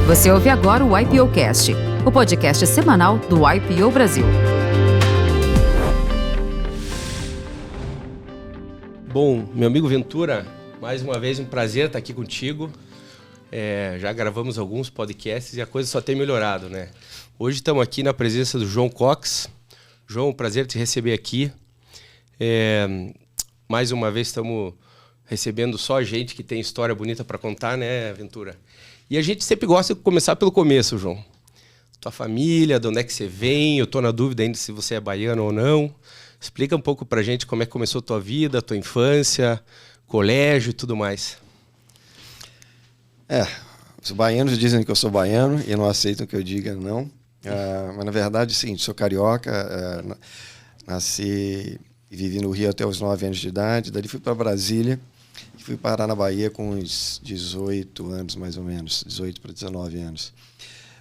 Você ouve agora o IPOcast, o podcast semanal do IPO Brasil. Bom, meu amigo Ventura, mais uma vez um prazer estar aqui contigo. Já gravamos alguns podcasts e a coisa só tem melhorado, né? Hoje estamos aqui na presença do João Cox. João, prazer te receber aqui. Mais uma vez estamos recebendo só gente que tem história bonita para contar, né, Ventura? E a gente sempre gosta de começar pelo começo, João. Tua família, de onde é que você vem? Eu estou na dúvida ainda se você é baiano ou não. Explica um pouco pra gente como é que começou a tua vida, a tua infância, colégio e tudo mais. Os baianos dizem que eu sou baiano e não aceitam que eu diga não. Mas na verdade, é o seguinte, sou carioca, nasci e vivi no Rio até os 9 anos de idade, dali fui para Brasília e fui parar na Bahia com uns 18 anos mais ou menos, 18 para 19 anos.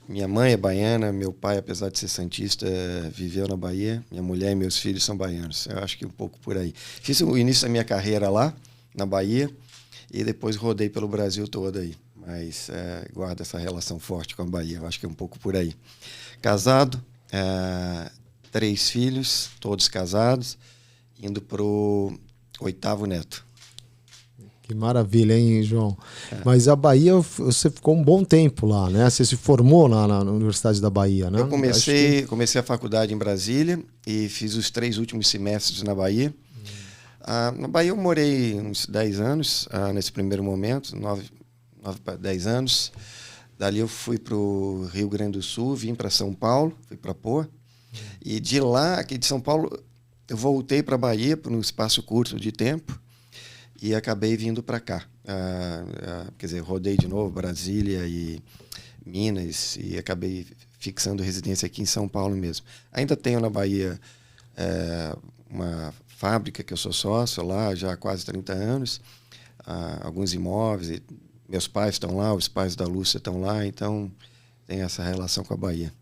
Minha mãe é baiana, meu pai, apesar de ser santista, viveu na Bahia. Minha mulher e meus filhos são baianos. Eu acho que um pouco por aí. Fiz o início da minha carreira lá, na Bahia, e depois rodei pelo Brasil todo aí. Mas guardo essa relação forte com a Bahia. Eu acho que é um pouco por aí. Casado, 3 filhos, todos casados, indo para o 8º neto. Que maravilha, hein, João? Mas a Bahia, você ficou um bom tempo lá, né? Você se formou lá na Universidade da Bahia, né? Eu comecei a faculdade em Brasília e fiz os 3 últimos semestres na Bahia. Na Bahia eu morei uns 10 anos, nesse primeiro momento, 9 para 10 anos. Dali eu fui para o Rio Grande do Sul, vim para São Paulo, fui para Poa. E de lá, aqui de São Paulo, eu voltei para a Bahia por um espaço curto de tempo. E acabei vindo para cá. Quer dizer, rodei de novo Brasília e Minas e acabei fixando residência aqui em São Paulo mesmo. Ainda tenho na Bahia uma fábrica que eu sou sócio lá já há quase 30 anos, alguns imóveis. Meus pais estão lá, os pais da Lúcia estão lá, então tem essa relação com a Bahia.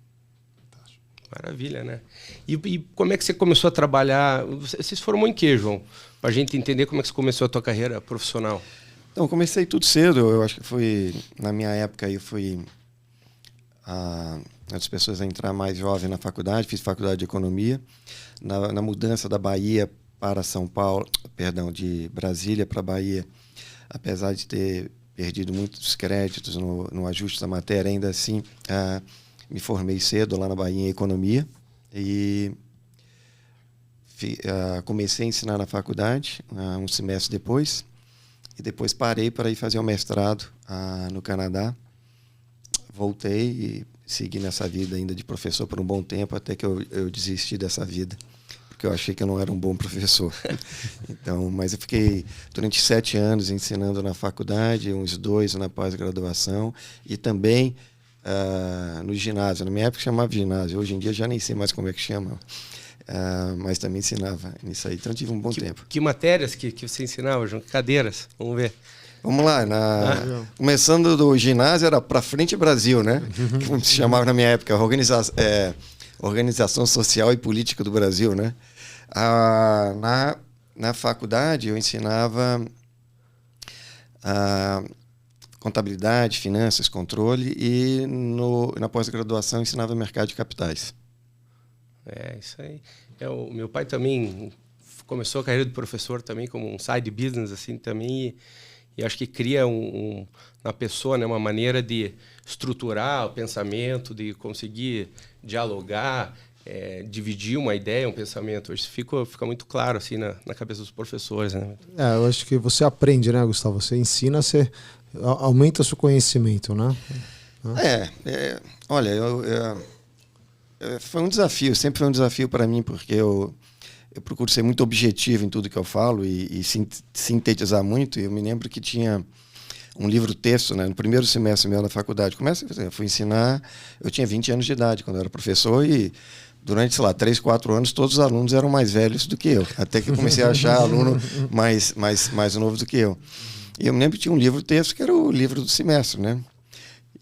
Maravilha, né? E como é que você começou a trabalhar? Você se formou em quê, João? Para a gente entender como é que você começou a tua carreira profissional. Então, comecei tudo cedo. Eu acho que foi, na minha época, eu fui as pessoas a entrar mais jovem na faculdade. Fiz faculdade de economia. Na mudança da Bahia para São Paulo, de Brasília para Bahia, apesar de ter perdido muitos créditos no ajuste da matéria, ainda assim, me formei cedo lá na Bahia em economia e comecei a ensinar na faculdade um semestre depois e depois parei para ir fazer o mestrado no Canadá. Voltei e segui nessa vida ainda de professor por um bom tempo, até que eu desisti dessa vida, porque eu achei que eu não era um bom professor. Então, mas eu fiquei durante 7 anos ensinando na faculdade, uns 2 na pós-graduação e também no ginásio. Na minha época chamava ginásio, hoje em dia já nem sei mais como é que chama. Mas também ensinava nisso aí, então tive um bom tempo. Que matérias que você ensinava, João? Que cadeiras? Vamos ver. Vamos lá, começando do ginásio era Pra Frente Brasil, né? Como se chamava na minha época, Organização Social e Política do Brasil, né? Na faculdade eu ensinava contabilidade, finanças, controle e na pós-graduação ensinava mercado de capitais. Isso aí. O meu pai também começou a carreira de professor também como um side business assim também e acho que cria na pessoa, né, uma maneira de estruturar o pensamento, de conseguir dialogar, dividir uma ideia, um pensamento. Hoje fica muito claro assim na cabeça dos professores, né? Eu acho que você aprende, né, Gustavo? Você ensina, você aumenta o seu conhecimento, né? Olha, foi um desafio, sempre foi um desafio para mim, porque eu procuro ser muito objetivo em tudo que eu falo e sintetizar muito. Eu me lembro que tinha um livro-texto, né, no primeiro semestre meu na faculdade. Eu fui ensinar, eu tinha 20 anos de idade quando eu era professor e durante, 3, 4 anos todos os alunos eram mais velhos do que eu. Até que eu comecei a achar aluno mais novo do que eu. E eu me lembro que tinha um livro-texto que era o livro do semestre, né?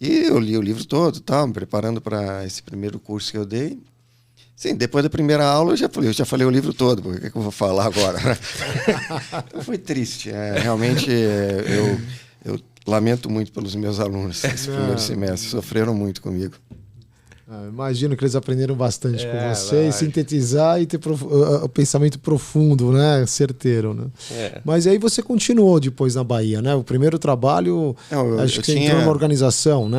E eu li o livro todo, me preparando para esse primeiro curso que eu dei. Sim, depois da primeira aula eu já falei o livro todo, porque o que eu vou falar agora? Então foi triste. Realmente lamento muito pelos meus alunos esse primeiro semestre. Sofreram muito comigo. Imagino que eles aprenderam bastante com você e sintetizar e ter o pensamento profundo, né? Certeiro, né? Mas aí você continuou depois na Bahia, né? O primeiro trabalho, acho que você entrou numa organização, né?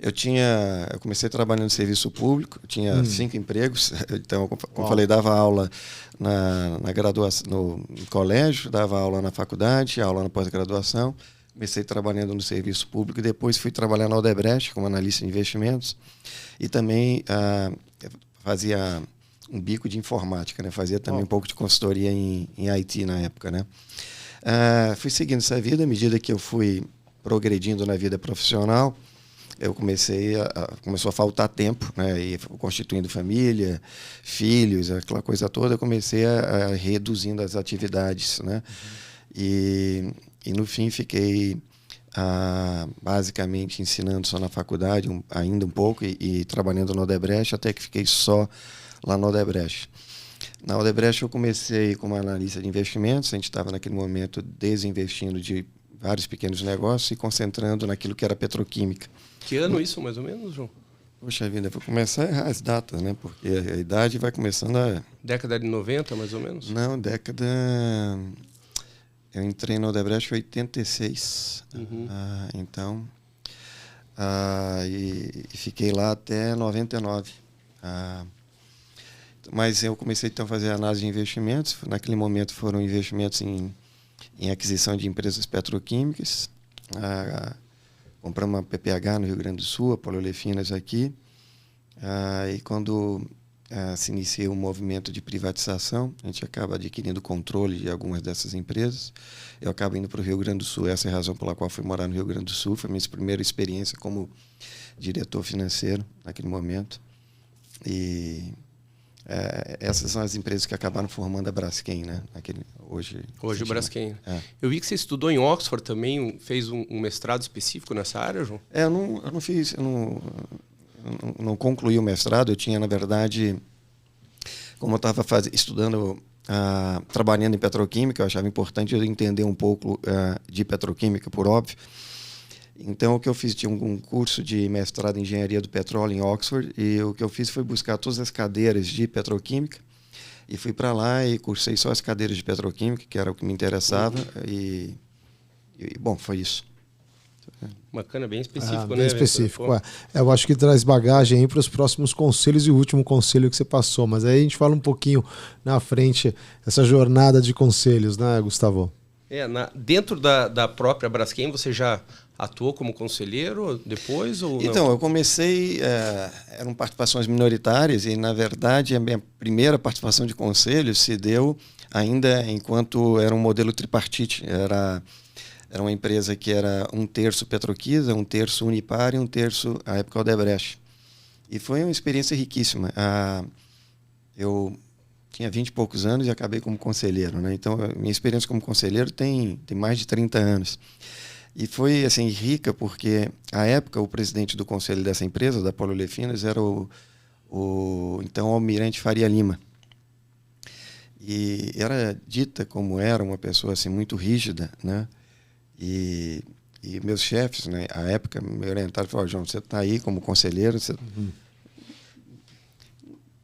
Eu comecei trabalhando no serviço público, tinha 5 empregos, então, como eu falei, dava aula na graduação, no colégio, dava aula na faculdade, aula na pós-graduação. Comecei trabalhando no serviço público e depois fui trabalhar na Odebrecht como analista de investimentos e também fazia um bico de informática, né? Fazia também um pouco de consultoria em IT na época, né? Fui seguindo essa vida à medida que eu fui progredindo na vida profissional. Eu começou a faltar tempo, né? E constituindo família, filhos, aquela coisa toda, eu comecei a reduzindo as atividades, né? E no fim fiquei basicamente ensinando só na faculdade, ainda um pouco, e trabalhando no Odebrecht, até que fiquei só lá no Odebrecht. Na Odebrecht eu comecei como analista de investimentos, a gente estava naquele momento desinvestindo de vários pequenos negócios e concentrando naquilo que era petroquímica. Que ano isso, mais ou menos, João? Poxa vida, vou começar a errar as datas, né? Porque a idade vai começando a... Década de 90, mais ou menos? Não, década... Eu entrei no Odebrecht em 86. Então, e fiquei lá até 99. Mas eu comecei então a fazer análise de investimentos. Naquele momento foram investimentos em aquisição de empresas petroquímicas. Compramos uma PPH no Rio Grande do Sul, a Poliolefinas aqui. E quando se inicia um movimento de privatização, a gente acaba adquirindo controle de algumas dessas empresas. Eu acabo indo para o Rio Grande do Sul. Essa é a razão pela qual fui morar no Rio Grande do Sul. Foi a minha primeira experiência como diretor financeiro naquele momento. E essas são as empresas que acabaram formando a Braskem, né? Hoje o Braskem. Eu vi que você estudou em Oxford também, fez um mestrado específico nessa área, João? Eu não fiz... não concluí o mestrado. Eu tinha, na verdade, como eu estava estudando, trabalhando em petroquímica, eu achava importante eu entender um pouco de petroquímica, por óbvio. Então, o que eu fiz, tinha um curso de mestrado em engenharia do petróleo em Oxford, e o que eu fiz foi buscar todas as cadeiras de petroquímica, e fui para lá e cursei só as cadeiras de petroquímica, que era o que me interessava, e bom, foi isso. Bacana, bem específico, né? Bem específico. Eu acho que traz bagagem aí para os próximos conselhos e o último conselho que você passou. Mas aí a gente fala um pouquinho na frente, essa jornada de conselhos, né, Gustavo? Dentro da própria Braskem, você já atuou como conselheiro depois? Ou então, não? Eu comecei, eram participações minoritárias e, na verdade, a minha primeira participação de conselho se deu ainda enquanto era um modelo tripartite. Era uma empresa que era 1/3 Petroquisa, 1/3 Unipar e 1/3, à época, Odebrecht. E foi uma experiência riquíssima. Eu tinha 20 e poucos anos e acabei como conselheiro, né? Então, a minha experiência como conselheiro tem mais de 30 anos. E foi assim, rica porque, à época, o presidente do conselho dessa empresa, da Poliolefinas, era o então almirante Faria Lima. E era dita como era uma pessoa assim, muito rígida, né? E meus chefes, né, à época, me orientaram e falaram: João, você está aí como conselheiro, você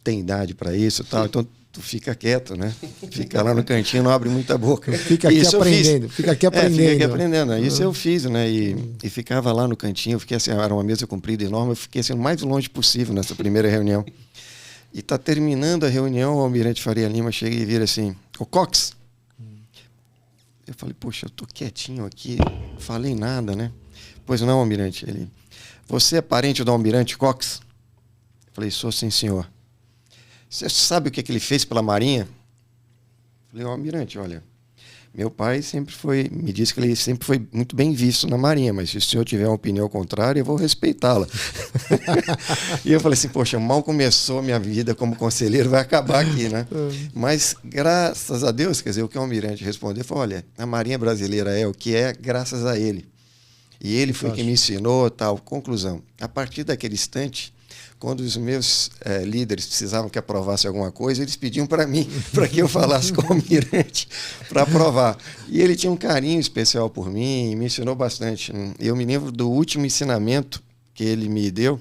tem idade para isso e tal, então tu fica quieto, né? Fica lá no cantinho, não abre muita boca. Fica aqui aprendendo. Fica aqui aprendendo. Isso eu fiz, né? E ficava lá no cantinho, fiquei assim, era uma mesa comprida enorme, eu fiquei assim, o mais longe possível nessa primeira reunião. E está terminando a reunião, o almirante Faria Lima chega e vira assim: ô Cox! Eu falei: poxa, eu tô quietinho aqui, não falei nada, né? Pois não, almirante. Ele: você é parente do almirante Cox? Eu falei: sou, sim, senhor. Você sabe o que ele fez pela Marinha? Eu falei: almirante, olha, meu pai me disse que ele sempre foi muito bem visto na Marinha, mas se o senhor tiver uma opinião contrária, eu vou respeitá-la. E eu falei assim: poxa, mal começou a minha vida como conselheiro, vai acabar aqui, né? Mas, graças a Deus, quer dizer, o que o almirante respondeu foi: olha, a Marinha brasileira é o que é graças a ele. E ele foi quem me ensinou, tal. Conclusão: a partir daquele instante, quando os meus líderes precisavam que aprovasse alguma coisa, eles pediam para mim, para que eu falasse com o almirante para aprovar. E ele tinha um carinho especial por mim, me ensinou bastante. Eu me lembro do último ensinamento que ele me deu,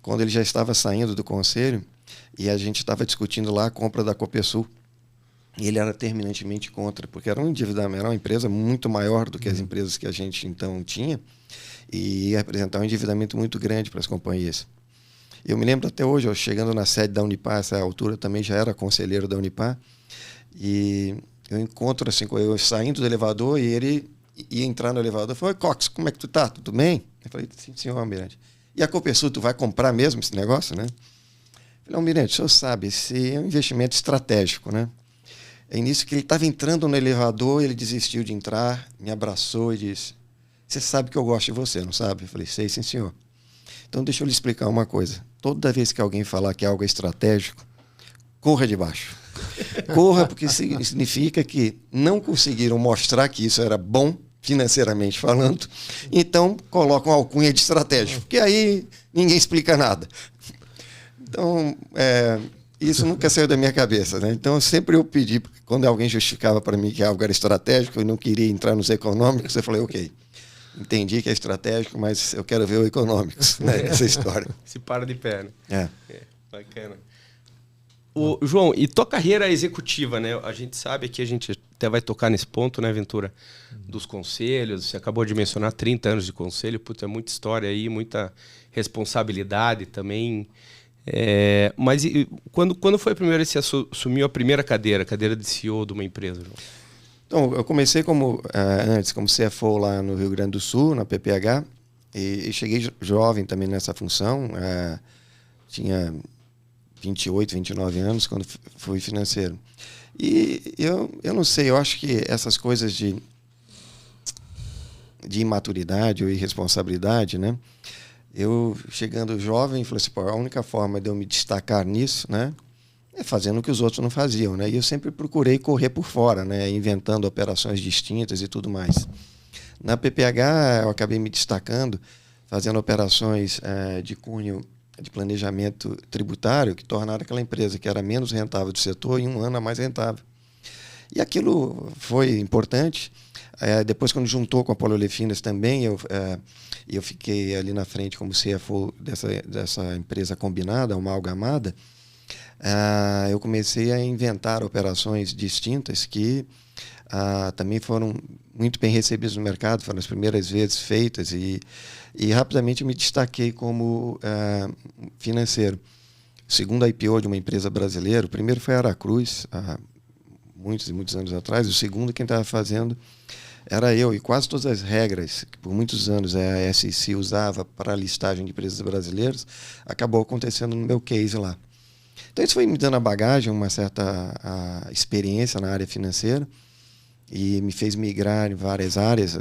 quando ele já estava saindo do conselho, e a gente estava discutindo lá a compra da Copesul. E ele era terminantemente contra, porque era um endividamento, era uma empresa muito maior do que as empresas que a gente então tinha, e ia representar um endividamento muito grande para as companhias. Eu me lembro até hoje, eu chegando na sede da Unipar, essa altura também já era conselheiro da Unipar, e eu encontro assim, eu saindo do elevador, e ele ia entrar no elevador, falou: "Oi, Cox, como é que tu tá? Tudo bem?" Eu falei: "Sim, senhor almirante." "E a Copesul, tu vai comprar mesmo esse negócio, né?" Eu falei: "Almirante, o senhor sabe, esse é um investimento estratégico, né?" É nisso que ele estava entrando no elevador, ele desistiu de entrar, me abraçou e disse: "Você sabe que eu gosto de você, não sabe?" Eu falei: "Sei, sim, senhor." "Então deixa eu lhe explicar uma coisa. Toda vez que alguém falar que algo é estratégico, corra de baixo. Corra, porque significa que não conseguiram mostrar que isso era bom, financeiramente falando, então colocam alcunha de estratégico, porque aí ninguém explica nada." Então, isso nunca saiu da minha cabeça, né? Então, sempre eu pedi, quando alguém justificava para mim que algo era estratégico, eu não queria entrar nos econômicos, eu falei: "Ok, entendi que é estratégico, mas eu quero ver o econômicos", né? Essa história. Se para de pé, É. né? Bacana. João, e tua carreira executiva, né? A gente sabe que a gente até vai tocar nesse ponto, né, Ventura? Dos conselhos, você acabou de mencionar 30 anos de conselho, puta, é muita história aí, muita responsabilidade também. Mas quando foi a primeira vez que você assumiu a primeira cadeira de CEO de uma empresa, João? Então, eu comecei antes como CFO lá no Rio Grande do Sul, na PPH, e cheguei jovem também nessa função, tinha 28, 29 anos quando fui financeiro. E eu não sei, eu acho que essas coisas de imaturidade ou irresponsabilidade, né? Eu, chegando jovem, falei assim: "Pô, a única forma de eu me destacar nisso, né, é fazendo o que os outros não faziam", né? E eu sempre procurei correr por fora, né, inventando operações distintas e tudo mais. Na PPH, eu acabei me destacando, fazendo operações de cunho de planejamento tributário, que tornaram aquela empresa que era menos rentável do setor em um ano a mais rentável. E aquilo foi importante. Depois, quando juntou com a Polilefinas também, eu fiquei ali na frente como CFO dessa empresa combinada, uma amalgamada. Eu comecei a inventar operações distintas que também foram muito bem recebidas no mercado, foram as primeiras vezes feitas, e rapidamente me destaquei como financeiro. O segundo IPO de uma empresa brasileira, o primeiro foi a Aracruz, há muitos e muitos anos atrás, o segundo quem estava fazendo era eu, e quase todas as regras que por muitos anos a SEC usava para a listagem de empresas brasileiras, acabou acontecendo no meu case lá. Então isso foi me dando a bagagem, uma certa experiência na área financeira, e me fez migrar em várias áreas.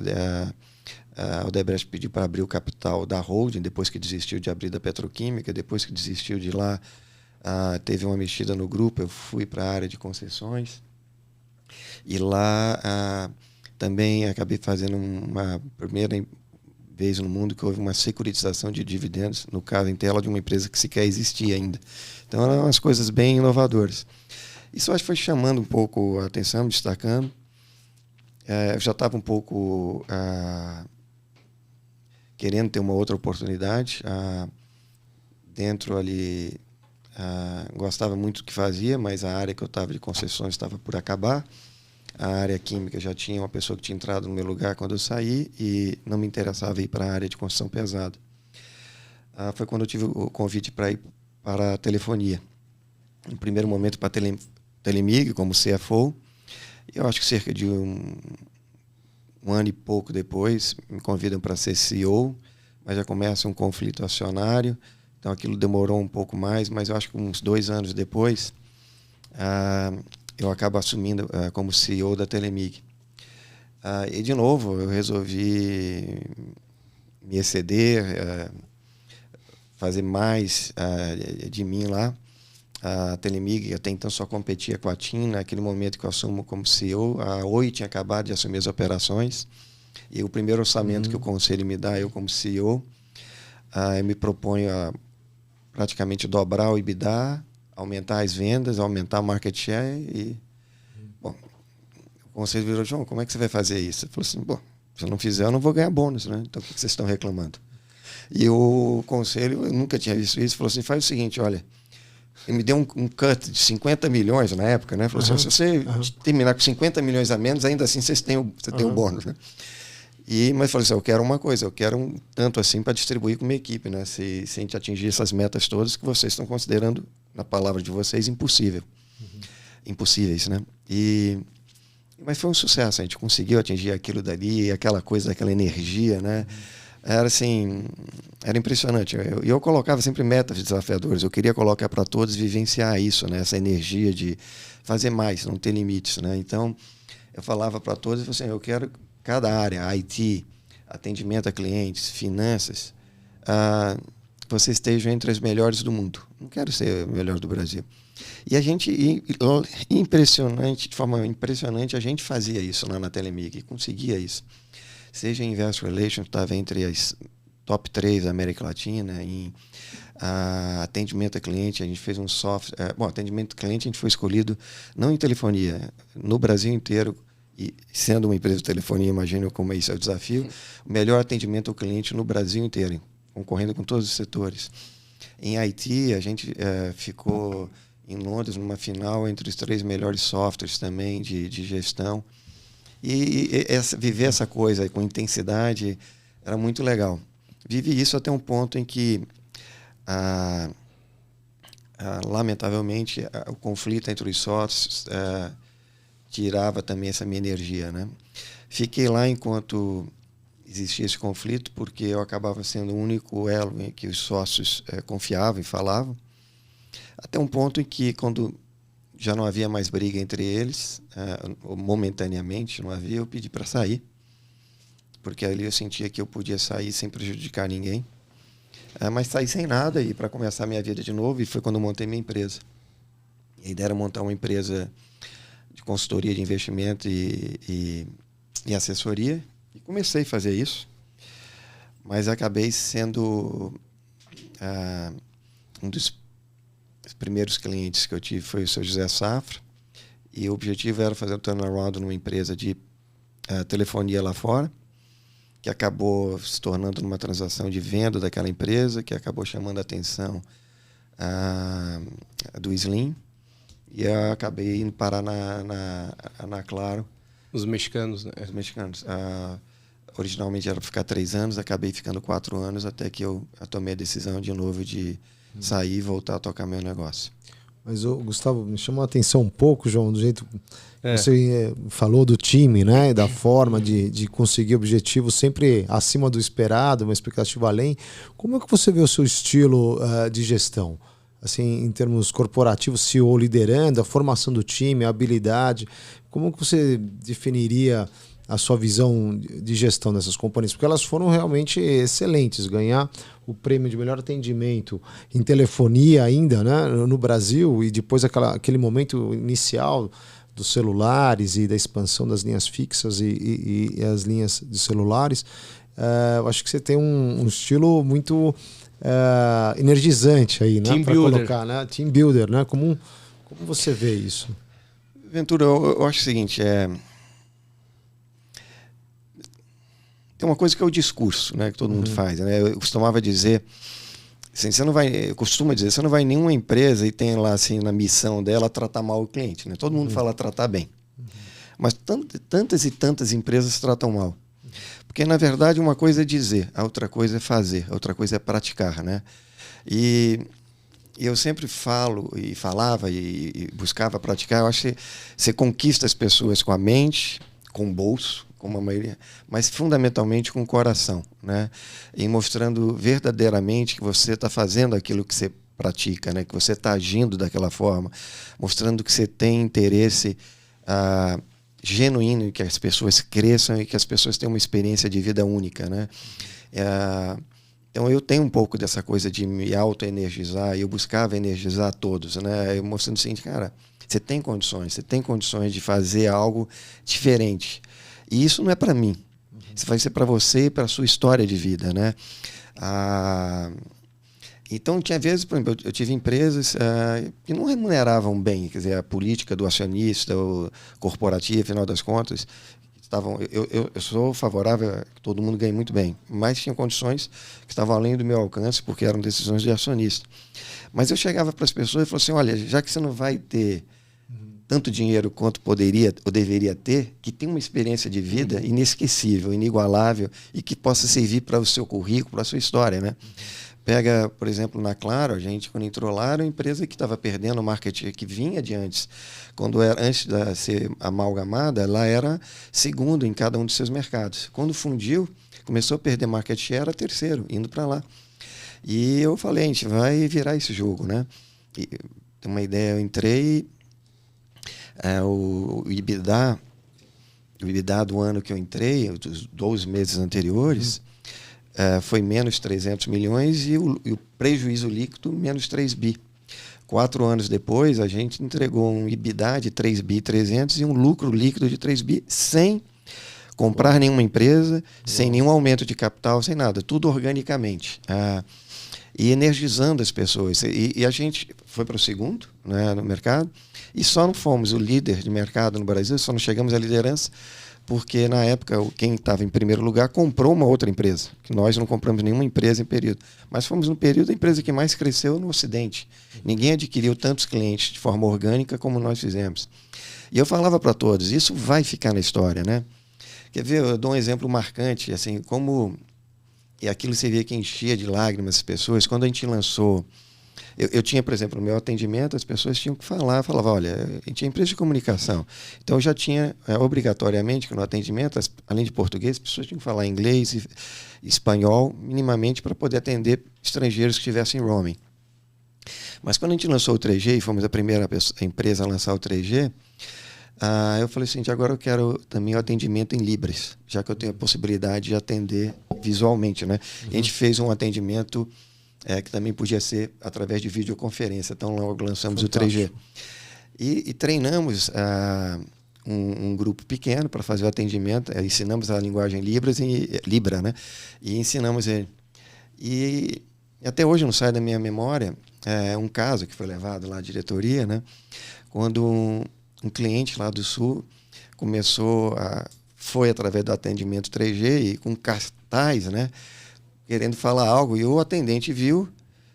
A Odebrecht pediu para abrir o capital da holding, depois que desistiu de abrir da petroquímica, depois que desistiu de lá, teve uma mexida no grupo, eu fui para a área de concessões, e lá também acabei fazendo uma primeira vez no mundo que houve uma securitização de dividendos, no caso em tela de uma empresa que sequer existia ainda. Então eram umas coisas bem inovadoras. Isso acho que foi chamando um pouco a atenção, destacando. Eu já estava um pouco querendo ter uma outra oportunidade. Dentro ali, gostava muito do que fazia, mas a área que eu estava de concessões estava por acabar. A área química já tinha uma pessoa que tinha entrado no meu lugar quando eu saí, e não me interessava ir para a área de construção pesada. Foi quando eu tive o convite para ir para a telefonia. No primeiro momento para a Telemig, como CFO. Eu acho que cerca de um ano e pouco depois, me convidam para ser CEO, mas já começa um conflito acionário, então aquilo demorou um pouco mais, mas eu acho que uns 2 anos depois, eu acabo assumindo como CEO da Telemig. E, de novo, eu resolvi me exceder, fazer mais de mim lá. A Telemig até então só competia com a TIM. Naquele momento que eu assumo como CEO, a Oi tinha acabado de assumir as operações, e o primeiro orçamento que o conselho me dá, eu como CEO, eu me proponho praticamente dobrar o EBITDA, aumentar as vendas, aumentar o market share e... Bom, o conselho virou, João, como é que você vai fazer isso? Ele falou assim, bom, se eu não fizer, eu não vou ganhar bônus, né? Então, por que vocês estão reclamando? E o conselho, eu nunca tinha visto isso, falou assim, faz o seguinte, olha, ele me deu um cut de 50 milhões na época, né? Falou assim, se você terminar com 50 milhões a menos, ainda assim você tem o bônus, né? Mas falou assim, eu quero uma coisa, eu quero um tanto assim para distribuir com a minha equipe, né? Se a gente atingir essas metas todas que vocês estão considerando, na palavra de vocês, impossíveis, né? Mas foi um sucesso, a gente conseguiu atingir aquilo dali, aquela coisa, aquela energia, né? Era assim, era impressionante. Eu colocava sempre metas desafiadoras, eu queria colocar para todos vivenciar isso, né? Essa energia de fazer mais, não ter limites, né? Então, eu falava para todos, assim, eu quero cada área, IT, atendimento a clientes, finanças, vocês estejam entre as melhores do mundo. Não quero ser o melhor do Brasil. E a gente, impressionante, de forma impressionante, a gente fazia isso lá na Telemig, conseguia isso. Seja em Investor Relations, estava entre as top 3 da América Latina, em atendimento a cliente, a gente fez um software... atendimento a cliente a gente foi escolhido, não em telefonia, no Brasil inteiro, e sendo uma empresa de telefonia, imagino como isso é o desafio, o melhor atendimento ao cliente no Brasil inteiro, concorrendo com todos os setores. Em IT, a gente ficou em Londres numa final entre os 3 melhores softwares também de gestão. Viver essa coisa com intensidade era muito legal. Vivi isso até um ponto em que, lamentavelmente, o conflito entre os sócios tirava também essa minha energia, né? Fiquei lá enquanto existia esse conflito, porque eu acabava sendo o único elo em que os sócios confiavam e falavam, até um ponto em que, quando já não havia mais briga entre eles, momentaneamente não havia, eu pedi para sair, porque ali eu sentia que eu podia sair sem prejudicar ninguém, mas saí sem nada e para começar minha vida de novo, e foi quando eu montei minha empresa. E a ideia era montar uma empresa de consultoria de investimento e assessoria, e comecei a fazer isso, mas acabei sendo um dos primeiros clientes que eu tive foi o seu José Safra, e o objetivo era fazer um turnaround numa empresa de telefonia lá fora, que acabou se tornando numa transação de venda daquela empresa, que acabou chamando a atenção do Slim, e eu acabei indo parar na Claro. Os mexicanos, né? Os mexicanos. Originalmente era para ficar 3 anos, acabei ficando 4 anos, até que eu tomei a decisão de novo de sair e voltar a tocar meu negócio. Mas, Gustavo, me chamou a atenção um pouco, João, do jeito que você falou do time, né? Da forma de conseguir objetivos sempre acima do esperado, uma expectativa além. Como é que você vê o seu estilo de gestão? Assim, em termos corporativos, CEO liderando, a formação do time, a habilidade. Como que você definiria a sua visão de gestão dessas companhias? Porque elas foram realmente excelentes. Ganhar o prêmio de melhor atendimento em telefonia ainda, né, no Brasil, e depois aquele momento inicial dos celulares e da expansão das linhas fixas e as linhas de celulares. Eu acho que você tem um estilo muito energizante aí, né, para colocar, né? Team builder, né? Como você vê isso? Ventura, eu acho o seguinte, tem uma coisa que é o discurso, né, que todo mundo faz, né? Eu costumava dizer, assim, eu costumo dizer, você não vai em nenhuma empresa e tem lá assim na missão dela tratar mal o cliente, né? Todo mundo fala tratar bem, mas tantas e tantas empresas tratam mal. Porque, na verdade, uma coisa é dizer, a outra coisa é fazer, a outra coisa é praticar, né? E eu sempre falava e buscava praticar. Eu acho que você conquista as pessoas com a mente, com o bolso, como a maioria, mas fundamentalmente com o coração, né? E mostrando verdadeiramente que você está fazendo aquilo que você pratica, né? Que você está agindo daquela forma, mostrando que você tem interesse genuíno em que as pessoas cresçam e que as pessoas tenham uma experiência de vida única, né? Então eu tenho um pouco dessa coisa de me auto-energizar, e eu buscava energizar todos, né? Eu mostrando o seguinte, cara, você tem condições de fazer algo diferente. E isso não é para mim, isso vai ser para você e para a sua história de vida, né? Então, tinha vezes, por exemplo, eu tive empresas que não remuneravam bem, quer dizer, a política do acionista, o corporativo, afinal das contas, eu sou favorável a que todo mundo ganhe muito bem, mas tinha condições que estavam além do meu alcance, porque eram decisões de acionista. Mas eu chegava para as pessoas e falava assim, olha, já que você não vai ter tanto dinheiro quanto poderia ou deveria ter, que tem uma experiência de vida inesquecível, inigualável, e que possa servir para o seu currículo, para a sua história, né? Pega, por exemplo, na Claro, a gente, quando entrou lá, era uma empresa que estava perdendo o market que vinha de antes. Quando era, antes de ser amalgamada, ela era segundo em cada um de seus mercados. Quando fundiu, começou a perder market share, era terceiro, indo para lá. E eu falei, a gente vai virar esse jogo, né? E, tem uma ideia, eu entrei, o EBITDA do ano que eu entrei, dos 12 meses anteriores, foi menos 300 milhões e o prejuízo líquido menos 3 bi. 4 anos depois, a gente entregou um EBITDA de 3 bi 300 e um lucro líquido de 3 bi sem comprar nenhuma empresa, sem nenhum aumento de capital, sem nada, tudo organicamente. E energizando as pessoas. E a gente foi para o segundo, né, no mercado, e só não fomos o líder de mercado no Brasil, só não chegamos à liderança, porque na época quem estava em primeiro lugar comprou uma outra empresa, que nós não compramos nenhuma empresa em período. Mas fomos no período a empresa que mais cresceu no Ocidente. Ninguém adquiriu tantos clientes de forma orgânica como nós fizemos. E eu falava para todos, isso vai ficar na história, né? Quer ver, eu dou um exemplo marcante, assim, como... E aquilo você via que enchia de lágrimas as pessoas. Quando a gente lançou... Eu tinha, por exemplo, no meu atendimento, as pessoas tinham que falar. Falava, olha, a gente é empresa de comunicação. Então, eu já tinha, obrigatoriamente, que no atendimento, além de português, as pessoas tinham que falar inglês e espanhol, minimamente, para poder atender estrangeiros que estivessem em roaming. Mas quando a gente lançou o 3G, e fomos a primeira empresa a lançar o 3G, eu falei assim, agora eu quero também o atendimento em Libras, já que eu tenho a possibilidade de atender visualmente, né? Uhum. A gente fez um atendimento que também podia ser através de videoconferência, então logo lançamos Fantástico. O 3G. E treinamos um grupo pequeno para fazer o atendimento, ensinamos a linguagem Libra, né? E ensinamos ele. E até hoje não sai da minha memória um caso que foi levado lá à diretoria, né? Quando um cliente lá do Sul foi através do atendimento 3G e com cartaz, né, querendo falar algo, e o atendente viu,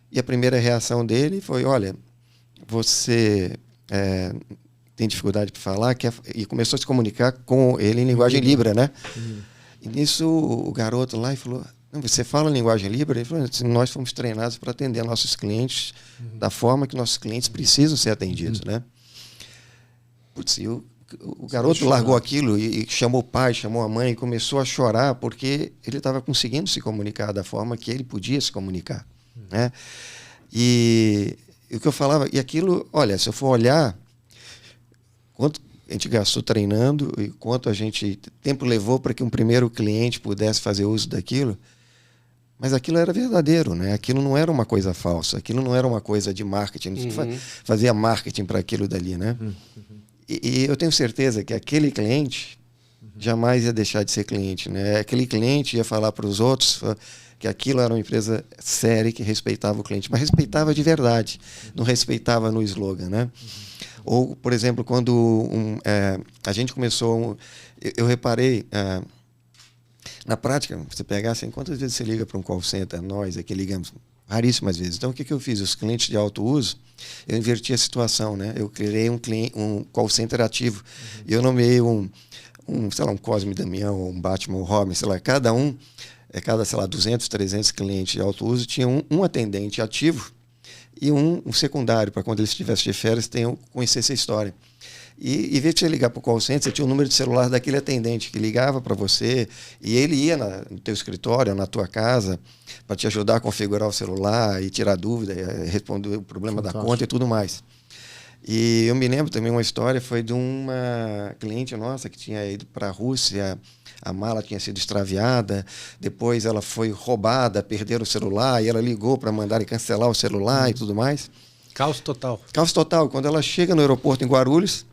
e a primeira reação dele foi, olha, você tem dificuldade para falar, e começou a se comunicar com ele em linguagem Libra, né? E nisso o garoto lá falou, não, você fala linguagem Libra? Ele falou, nós fomos treinados para atender nossos clientes da forma que nossos clientes precisam ser atendidos, né? Putz, e o garoto largou aquilo e chamou o pai, chamou a mãe, e começou a chorar porque ele estava conseguindo se comunicar da forma que ele podia se comunicar, né? E o que eu falava, e aquilo, olha, se eu for olhar quanto a gente gastou treinando e quanto tempo levou para que um primeiro cliente pudesse fazer uso daquilo, mas aquilo era verdadeiro, né? Aquilo não era uma coisa falsa, aquilo não era uma coisa de marketing, a gente fazia marketing para aquilo dali, né? E eu tenho certeza que aquele cliente jamais ia deixar de ser cliente, né? Aquele cliente ia falar para os outros que aquilo era uma empresa séria que respeitava o cliente, mas respeitava de verdade, não respeitava no slogan, né? Ou, por exemplo, quando a gente começou... Eu reparei... na prática, você pegar assim, quantas vezes você liga para um call center, nós aqui ligamos raríssimas vezes. Então, o que eu fiz? Os clientes de alto uso, eu inverti a situação, né? Eu criei um call center ativo. E eu nomeei sei lá, um Cosme Damião, um Batman, um Robin, sei lá, cada, sei lá, 200, 300 clientes de alto uso tinha um atendente ativo e um secundário, para quando eles estivessem de férias, conhecer essa história. E em vez de você ligar para o call center, você tinha o número de celular daquele atendente que ligava para você e ele ia no teu escritório, na tua casa, para te ajudar a configurar o celular e tirar dúvida, responder o problema da conta e tudo mais. E eu me lembro também uma história, foi de uma cliente nossa que tinha ido para a Rússia, a mala tinha sido extraviada, depois ela foi roubada, perderam o celular e ela ligou para mandarem cancelar o celular e tudo mais. Caos total. Caos total. Quando ela chega no aeroporto em Guarulhos,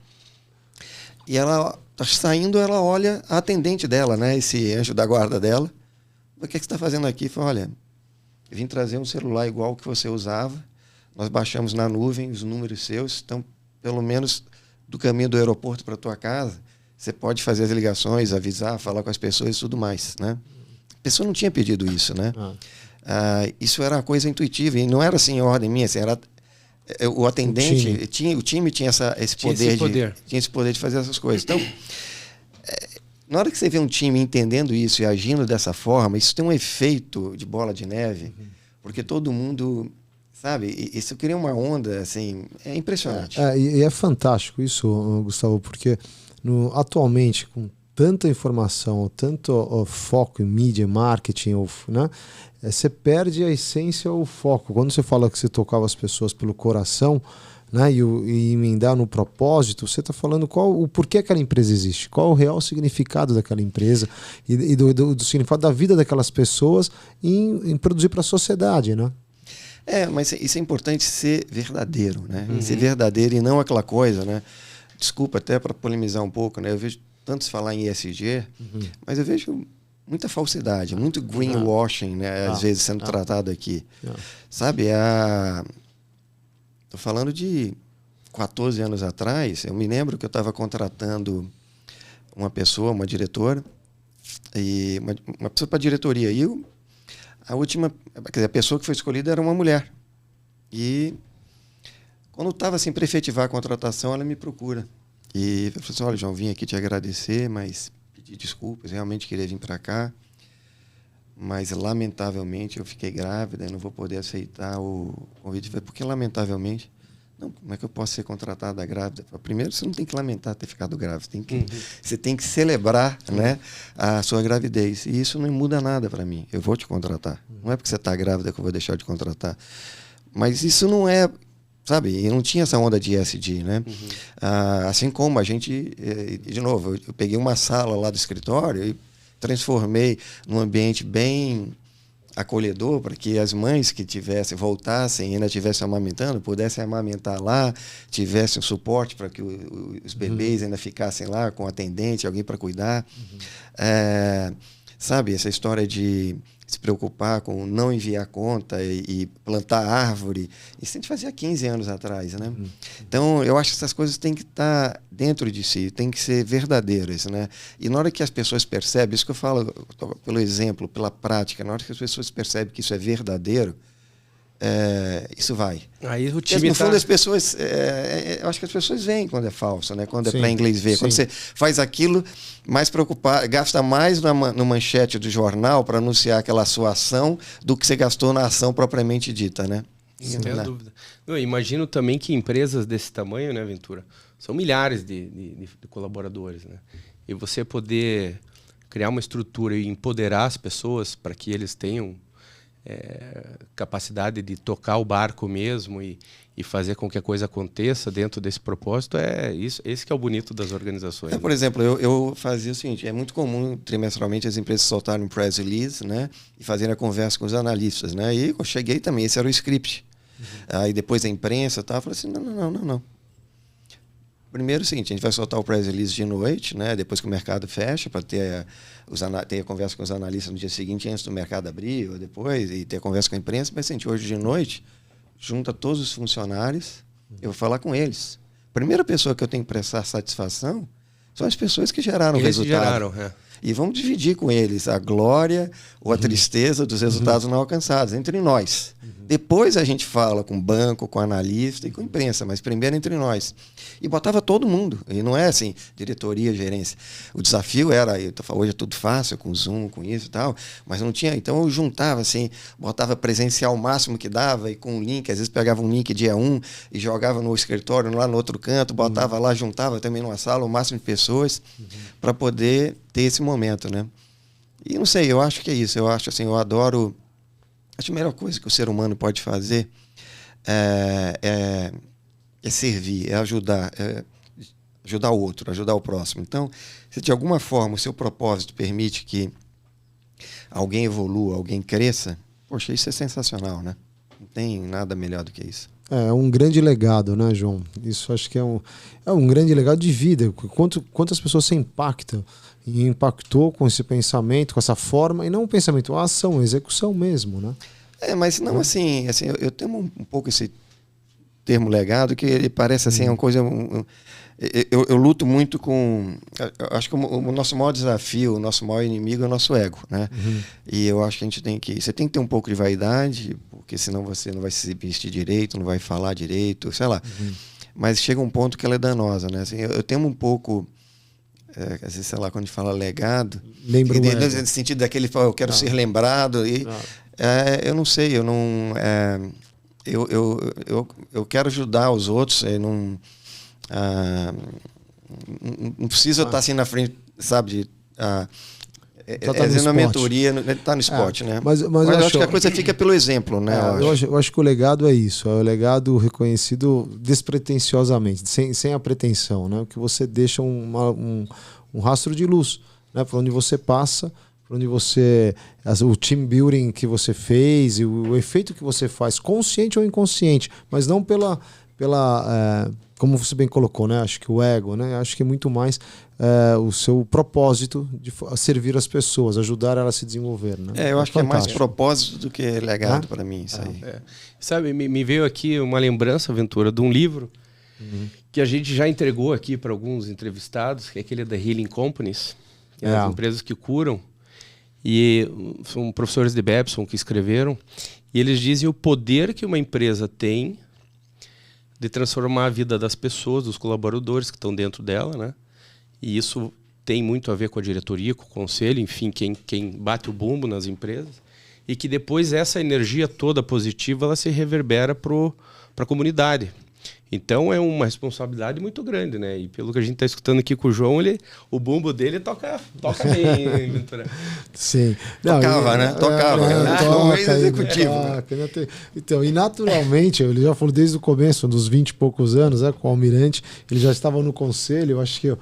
e ela está saindo, ela olha a atendente dela, né? Esse anjo da guarda dela. O que você está fazendo aqui? Fala, olha, vim trazer um celular igual que você usava, nós baixamos na nuvem os números seus, então, pelo menos do caminho do aeroporto para a tua casa, você pode fazer as ligações, avisar, falar com as pessoas e tudo mais, né? A pessoa não tinha pedido isso, né? Isso era uma coisa intuitiva, e não era assim, ordem minha, assim, era o atendente, o time tinha esse poder de fazer essas coisas. Então, na hora que você vê um time entendendo isso e agindo dessa forma, isso tem um efeito de bola de neve, porque todo mundo, sabe, isso cria uma onda, assim, é impressionante. E é fantástico isso, Gustavo, porque atualmente, com tanta informação, tanto foco em mídia, marketing, né, você perde a essência ou o foco. Quando você fala que você tocava as pessoas pelo coração, né, e emendar no propósito, você está falando o porquê aquela empresa existe, qual o real significado daquela empresa e do significado da vida daquelas pessoas em produzir para a sociedade, né? Mas isso é importante, ser verdadeiro, né? Ser verdadeiro e não aquela coisa, né? Desculpa até para polemizar um pouco, né? Eu vejo tantos falar em ESG, mas eu vejo muita falsidade, muito greenwashing, né? Às vezes sendo tratado aqui. Sabe, estou falando de 14 anos atrás, eu me lembro que eu estava contratando uma pessoa, uma diretora, e uma pessoa para a diretoria. E a pessoa que foi escolhida era uma mulher. E quando estava assim, para efetivar a contratação, ela me procura. E eu falei assim, olha, João, vim aqui te agradecer, mas pedir desculpas, realmente queria vir para cá. Mas, lamentavelmente, eu fiquei grávida e não vou poder aceitar o convite. Porque, lamentavelmente, não, como é que eu posso ser contratada grávida? Primeiro, você não tem que lamentar ter ficado grávida. Você tem que celebrar, né, a sua gravidez. E isso não muda nada para mim. Eu vou te contratar. Não é porque você está grávida que eu vou deixar de contratar. Mas isso não é... Sabe? E não tinha essa onda de ESG, né? Assim como a gente... De novo, eu peguei uma sala lá do escritório e transformei num ambiente bem acolhedor para que as mães que voltassem e ainda estivessem amamentando, pudessem amamentar lá, tivessem suporte para que os bebês ainda ficassem lá com atendente, alguém para cuidar. Sabe, essa história de se preocupar com não enviar conta e plantar árvore, isso a gente fazia 15 anos atrás, né? Então, eu acho que essas coisas têm que estar dentro de si, têm que ser verdadeiras, né? E na hora que as pessoas percebem, isso que eu falo pelo exemplo, pela prática, na hora que as pessoas percebem que isso é verdadeiro, isso vai. Aí o time no fundo, as pessoas... eu acho que as pessoas veem quando é falso, né? Quando é para inglês ver. Sim. Quando você faz aquilo, mais preocupado, gasta mais no manchete do jornal para anunciar aquela sua ação do que você gastou na ação propriamente dita, né? Não tenho dúvida. Eu imagino também que empresas desse tamanho, né, Ventura, são milhares de colaboradores, né? E você poder criar uma estrutura e empoderar as pessoas para que eles tenham capacidade de tocar o barco mesmo e fazer com que a coisa aconteça dentro desse propósito, esse que é o bonito das organizações. Por exemplo, eu fazia o seguinte, é muito comum trimestralmente as empresas soltarem um press release, né, e fazerem a conversa com os analistas, né, e eu cheguei também, esse era o script. Aí depois a imprensa eu falei assim, não. Primeiro é o seguinte, a gente vai soltar o press release de noite, né, depois que o mercado fecha, para ter a conversa com os analistas no dia seguinte, antes do mercado abrir, ou depois, e ter a conversa com a imprensa. Mas, gente, hoje de noite, junta todos os funcionários, eu vou falar com eles. A primeira pessoa que eu tenho que prestar satisfação são as pessoas que geraram o resultado. E vamos dividir com eles a glória ou a tristeza dos resultados não alcançados, entre nós. Depois a gente fala com o banco, com o analista e com a imprensa, mas primeiro entre nós. E botava todo mundo. E não é assim, diretoria, gerência. O desafio era, hoje é tudo fácil, com Zoom, com isso e tal, mas não tinha. Então eu juntava assim, botava presencial o máximo que dava e com um link, às vezes pegava um link dia 1 e jogava no escritório, lá no outro canto, botava lá, juntava também numa sala o máximo de pessoas para poder ter esse momento, né? E não sei, eu acho que é isso. Eu acho assim, eu adoro... Acho que a melhor coisa que o ser humano pode fazer é servir, é ajudar o outro, ajudar o próximo. Então, se de alguma forma o seu propósito permite que alguém evolua, alguém cresça, poxa, isso é sensacional, né? Não tem nada melhor do que isso. É um grande legado, né, João? Isso acho que é um grande legado de vida. Quantas pessoas se impactam e impactou com esse pensamento, com essa forma, e não um pensamento, a ação, a execução mesmo, né? Mas não assim eu tenho um pouco esse termo legado, que ele parece assim, uma coisa... Eu luto muito com... Eu acho que o nosso maior desafio, o nosso maior inimigo é o nosso ego, né? E eu acho que a gente tem que... Você tem que ter um pouco de vaidade, porque senão você não vai se vestir direito, não vai falar direito, sei lá. Mas chega um ponto que ela é danosa, né? Assim, eu tenho um pouco... às vezes, sei lá, quando a gente fala legado... Lembra no sentido daquele... Eu quero ser lembrado. Eu não sei, eu não... Eu quero ajudar os outros, não precisa estar assim na frente, sabe? Na mentoria, está no esporte, né? Mas eu acho que a coisa fica pelo exemplo, né? Eu acho que o legado é isso, é o legado reconhecido despretensiosamente, sem a pretensão, né? Que você deixa um rastro de luz, né? Por onde você passa, por onde você... o team building que você fez, o efeito que você faz, consciente ou inconsciente, mas não pela como você bem colocou, né? Acho que o ego, né? Acho que é muito mais o seu propósito de servir as pessoas, ajudar elas a se desenvolver, né? Eu acho que é mais propósito do que legado para mim, isso aí. Sabe, me veio aqui uma lembrança, Ventura, de um livro que a gente já entregou aqui para alguns entrevistados, que é aquele da Healing Companies, que é as empresas que curam, e são professores de Babson que escreveram, e eles dizem o poder que uma empresa tem de transformar a vida das pessoas, dos colaboradores que estão dentro dela, né? E isso tem muito a ver com a diretoria, com o conselho, enfim, quem bate o bumbo nas empresas, e que depois essa energia toda positiva ela se reverbera para a comunidade. Então é uma responsabilidade muito grande, né? E pelo que a gente está escutando aqui com o João, o bumbo dele toca bem, Ventura. Sim. Tocava, né? Tocava. Executivo. Então, e naturalmente, ele já falou desde o começo, dos 20 e poucos anos, né, com o Almirante, ele já estava no conselho. Eu acho que o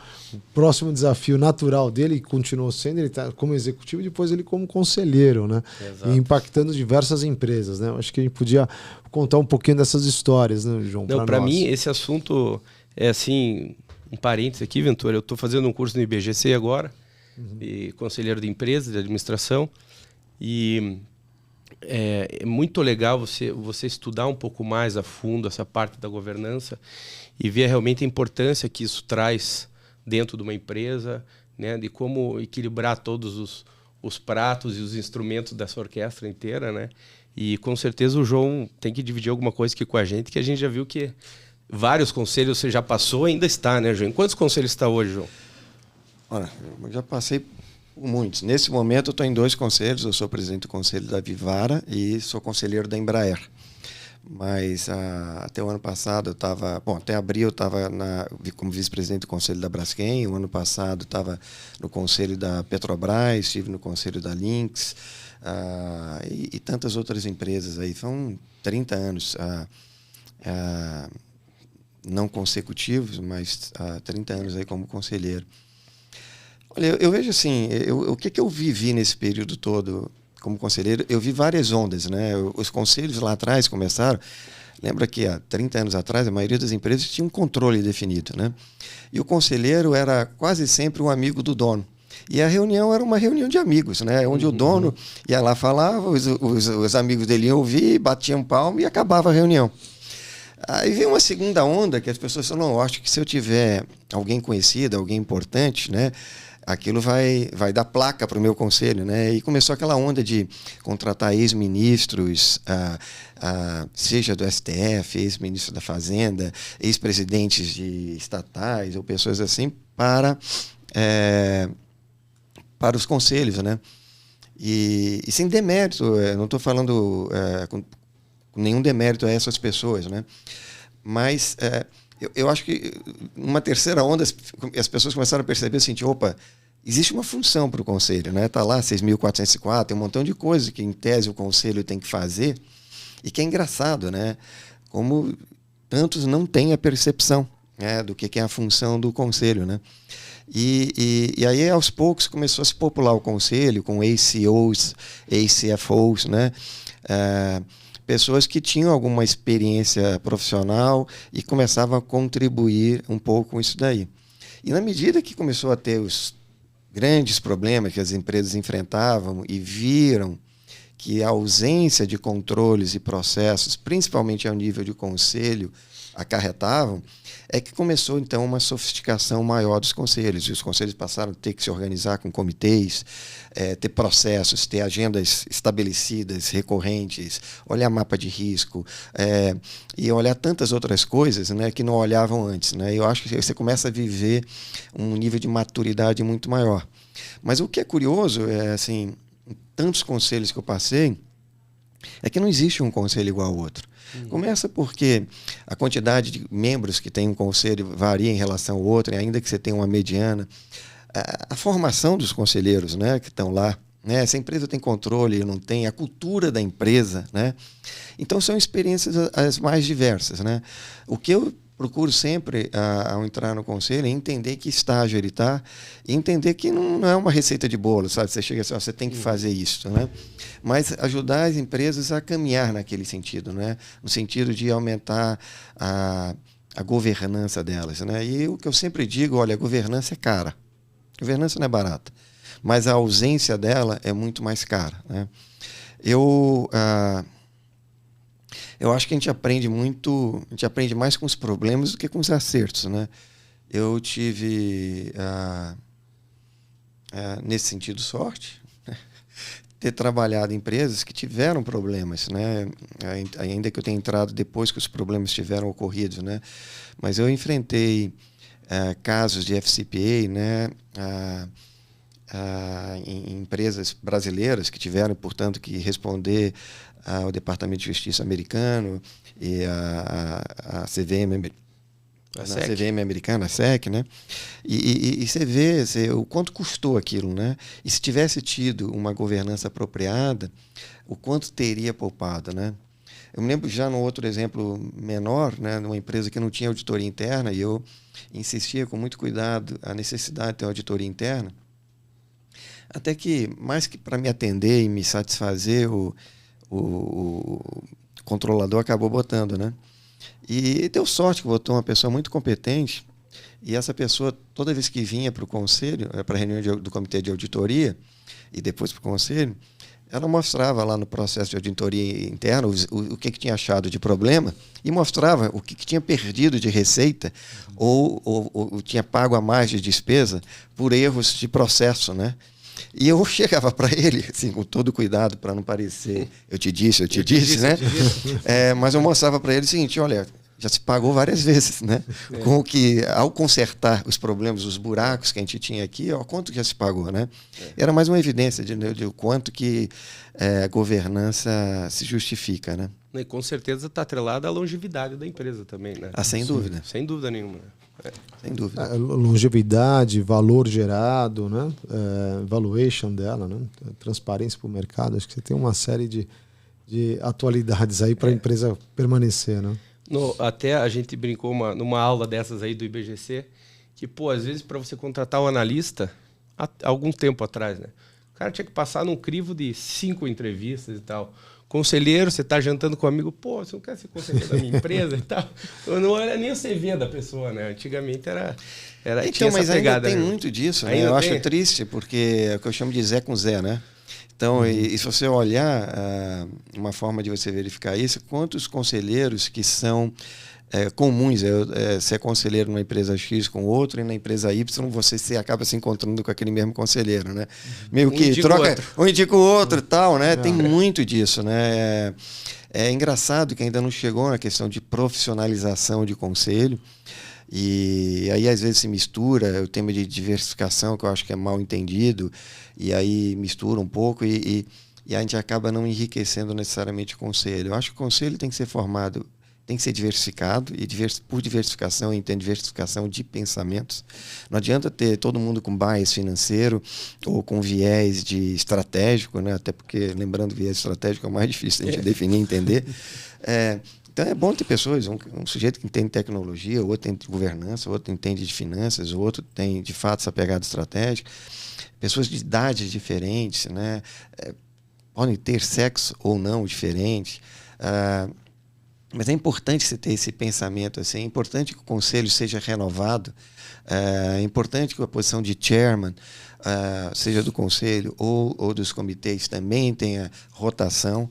próximo desafio natural dele, continuou sendo, ele está como executivo e depois ele como conselheiro, né? Exato. E impactando diversas empresas, né? Eu acho que a gente podia contar um pouquinho dessas histórias, né, João? Para mim, esse assunto é assim, um parênteses aqui, Ventura. Eu estou fazendo um curso no IBGC agora, de conselheiro de empresa, de administração, e é muito legal você estudar um pouco mais a fundo essa parte da governança e ver realmente a importância que isso traz dentro de uma empresa, né, de como equilibrar todos os pratos e os instrumentos dessa orquestra inteira, né? E com certeza o João tem que dividir alguma coisa aqui com a gente, que a gente já viu que vários conselhos você já passou e ainda está, né, João? Em quantos conselhos está hoje, João? Olha, eu já passei por muitos. Nesse momento eu estou em 2 conselhos. Eu sou presidente do conselho da Vivara e sou conselheiro da Embraer. Mas até o ano passado eu estava... Bom, até abril eu estava como vice-presidente do conselho da Braskem. O ano passado estava no conselho da Petrobras, estive no conselho da Lynx, e tantas outras empresas aí. São 30 anos não consecutivos, mas 30 anos aí como conselheiro. Olha, eu vejo assim, o que eu vivi nesse período todo como conselheiro? Eu vi várias ondas, né? Os conselhos lá atrás começaram... Lembra que há 30 anos atrás a maioria das empresas tinha um controle definido, né? E o conselheiro era quase sempre um amigo do dono. E a reunião era uma reunião de amigos, né? Onde o dono ia lá falar, os amigos dele iam ouvir, batiam palmo e acabava a reunião. Aí veio uma segunda onda que as pessoas falaram, não, eu acho que se eu tiver alguém conhecido, alguém importante, né, aquilo vai dar placa para o meu conselho, né? E começou aquela onda de contratar ex-ministros, seja do STF, ex-ministro da Fazenda, ex-presidentes de estatais ou pessoas assim, para os conselhos, né? E sem demérito, não estou falando com nenhum demérito a essas pessoas, né? Mas eu acho que uma terceira onda as pessoas começaram a perceber assim, opa, existe uma função para o conselho, né? Está lá 6.404, tem um montão de coisas que em tese o conselho tem que fazer e que é engraçado, né? Como tantos não têm a percepção, né, do que é a função do conselho, né? E aí aos poucos começou a se popular o conselho com ACOs, ACFOs, né? Pessoas que tinham alguma experiência profissional e começavam a contribuir um pouco com isso daí. E na medida que começou a ter os grandes problemas que as empresas enfrentavam e viram que a ausência de controles e processos, principalmente ao nível de conselho, acarretavam, é que começou, então, uma sofisticação maior dos conselhos. E os conselhos passaram a ter que se organizar com comitês, ter processos, ter agendas estabelecidas, recorrentes, olhar mapa de risco, e olhar tantas outras coisas, né, que não olhavam antes, né? Eu acho que você começa a viver um nível de maturidade muito maior. Mas o que é curioso é, assim, tantos conselhos que eu passei, é que não existe um conselho igual ao outro. Começa porque a quantidade de membros que tem um conselho varia em relação ao outro, e ainda que você tenha uma mediana. A formação dos conselheiros, né, que estão lá, né, se a empresa tem controle ou não tem, a cultura da empresa, né? Então são experiências as mais diversas, né? O que eu procuro sempre, ao entrar no conselho, é entender que estágio ele está, e entender que não é uma receita de bolo, sabe? Você chega assim, você tem que fazer isso, né? Mas ajudar as empresas a caminhar naquele sentido, né? No sentido de aumentar a governança delas, né? E o que eu sempre digo, olha, a governança é cara. A governança não é barata, mas a ausência dela é muito mais cara, né? Eu acho que a gente aprende mais com os problemas do que com os acertos, né? Eu tive, nesse sentido, sorte, né? Ter trabalhado em empresas que tiveram problemas, né? Ainda que eu tenha entrado depois que os problemas tiveram ocorrido, né? Mas eu enfrentei casos de FCPA, né? Em empresas brasileiras que tiveram, portanto, que responder ao Departamento de Justiça americano e a CVM, CVM americana, a SEC, né? E você vê o quanto custou aquilo, né? E se tivesse tido uma governança apropriada, o quanto teria poupado, né? Eu me lembro já num outro exemplo menor, né, numa empresa que não tinha auditoria interna, e eu insistia com muito cuidado a necessidade de ter uma auditoria interna, até que, mais que para me atender e me satisfazer, o controlador acabou botando, né? E deu sorte que botou uma pessoa muito competente, e essa pessoa, toda vez que vinha para o conselho, para a reunião do comitê de auditoria, e depois para o conselho, ela mostrava lá no processo de auditoria interna o que tinha achado de problema, e mostrava o que tinha perdido de receita ou tinha pago a mais de despesa por erros de processo, né? E eu chegava para ele, assim, com todo cuidado, para não parecer, eu te disse, né? Mas eu mostrava para ele o seguinte, olha, já se pagou várias vezes, né? Com que, ao consertar os problemas, os buracos que a gente tinha aqui, ó, quanto já se pagou, né? Era mais uma evidência de quanto que a governança se justifica, né? E com certeza está atrelada à longevidade da empresa também, né? Sem dúvida. Sem dúvida nenhuma. Sem dúvida. Longevidade, valor gerado, né? Valuation dela, né? Transparência para o mercado. Acho que você tem uma série de atualidades aí para a empresa permanecer, né? Até a gente brincou numa aula dessas aí do IBGC, que, às vezes, para você contratar um analista, há algum tempo atrás, né? O cara tinha que passar num crivo de 5 entrevistas e tal. Conselheiro, você está jantando com um amigo, você não quer ser conselheiro da minha empresa e tal? Não era nem o CV da pessoa, né? Antigamente era então, mas pegada, ainda tem né? muito disso, né? Eu acho triste, porque é o que eu chamo de Zé com Zé, né? Então, e se você olhar uma forma de você verificar isso, quantos conselheiros que são comuns, ser conselheiro numa empresa X com outro, e na empresa Y você acaba se encontrando com aquele mesmo conselheiro, né? Meio que troca, um indica o outro e tal, né? Tem muito disso, né? É engraçado que ainda não chegou na questão de profissionalização de conselho, e aí às vezes se mistura o tema de diversificação, que eu acho que é mal entendido, e aí mistura um pouco e a gente acaba não enriquecendo necessariamente o conselho. Eu acho que o conselho tem que ser formado, tem que ser diversificado, e por diversificação eu entendo diversificação de pensamentos. Não adianta ter todo mundo com bias financeiro ou com viés de estratégico, né? Até porque, lembrando, viés estratégico é o mais difícil de a gente definir e entender. Então é bom ter pessoas, um sujeito que entende tecnologia, o outro entende governança, o outro entende de finanças, o outro tem, de fato, essa pegada estratégica. Pessoas de idades diferentes, né? Podem ter sexo ou não diferente. Mas é importante você ter esse pensamento, assim, é importante que o conselho seja renovado, é importante que a posição de chairman, seja do conselho ou dos comitês, também tenha rotação.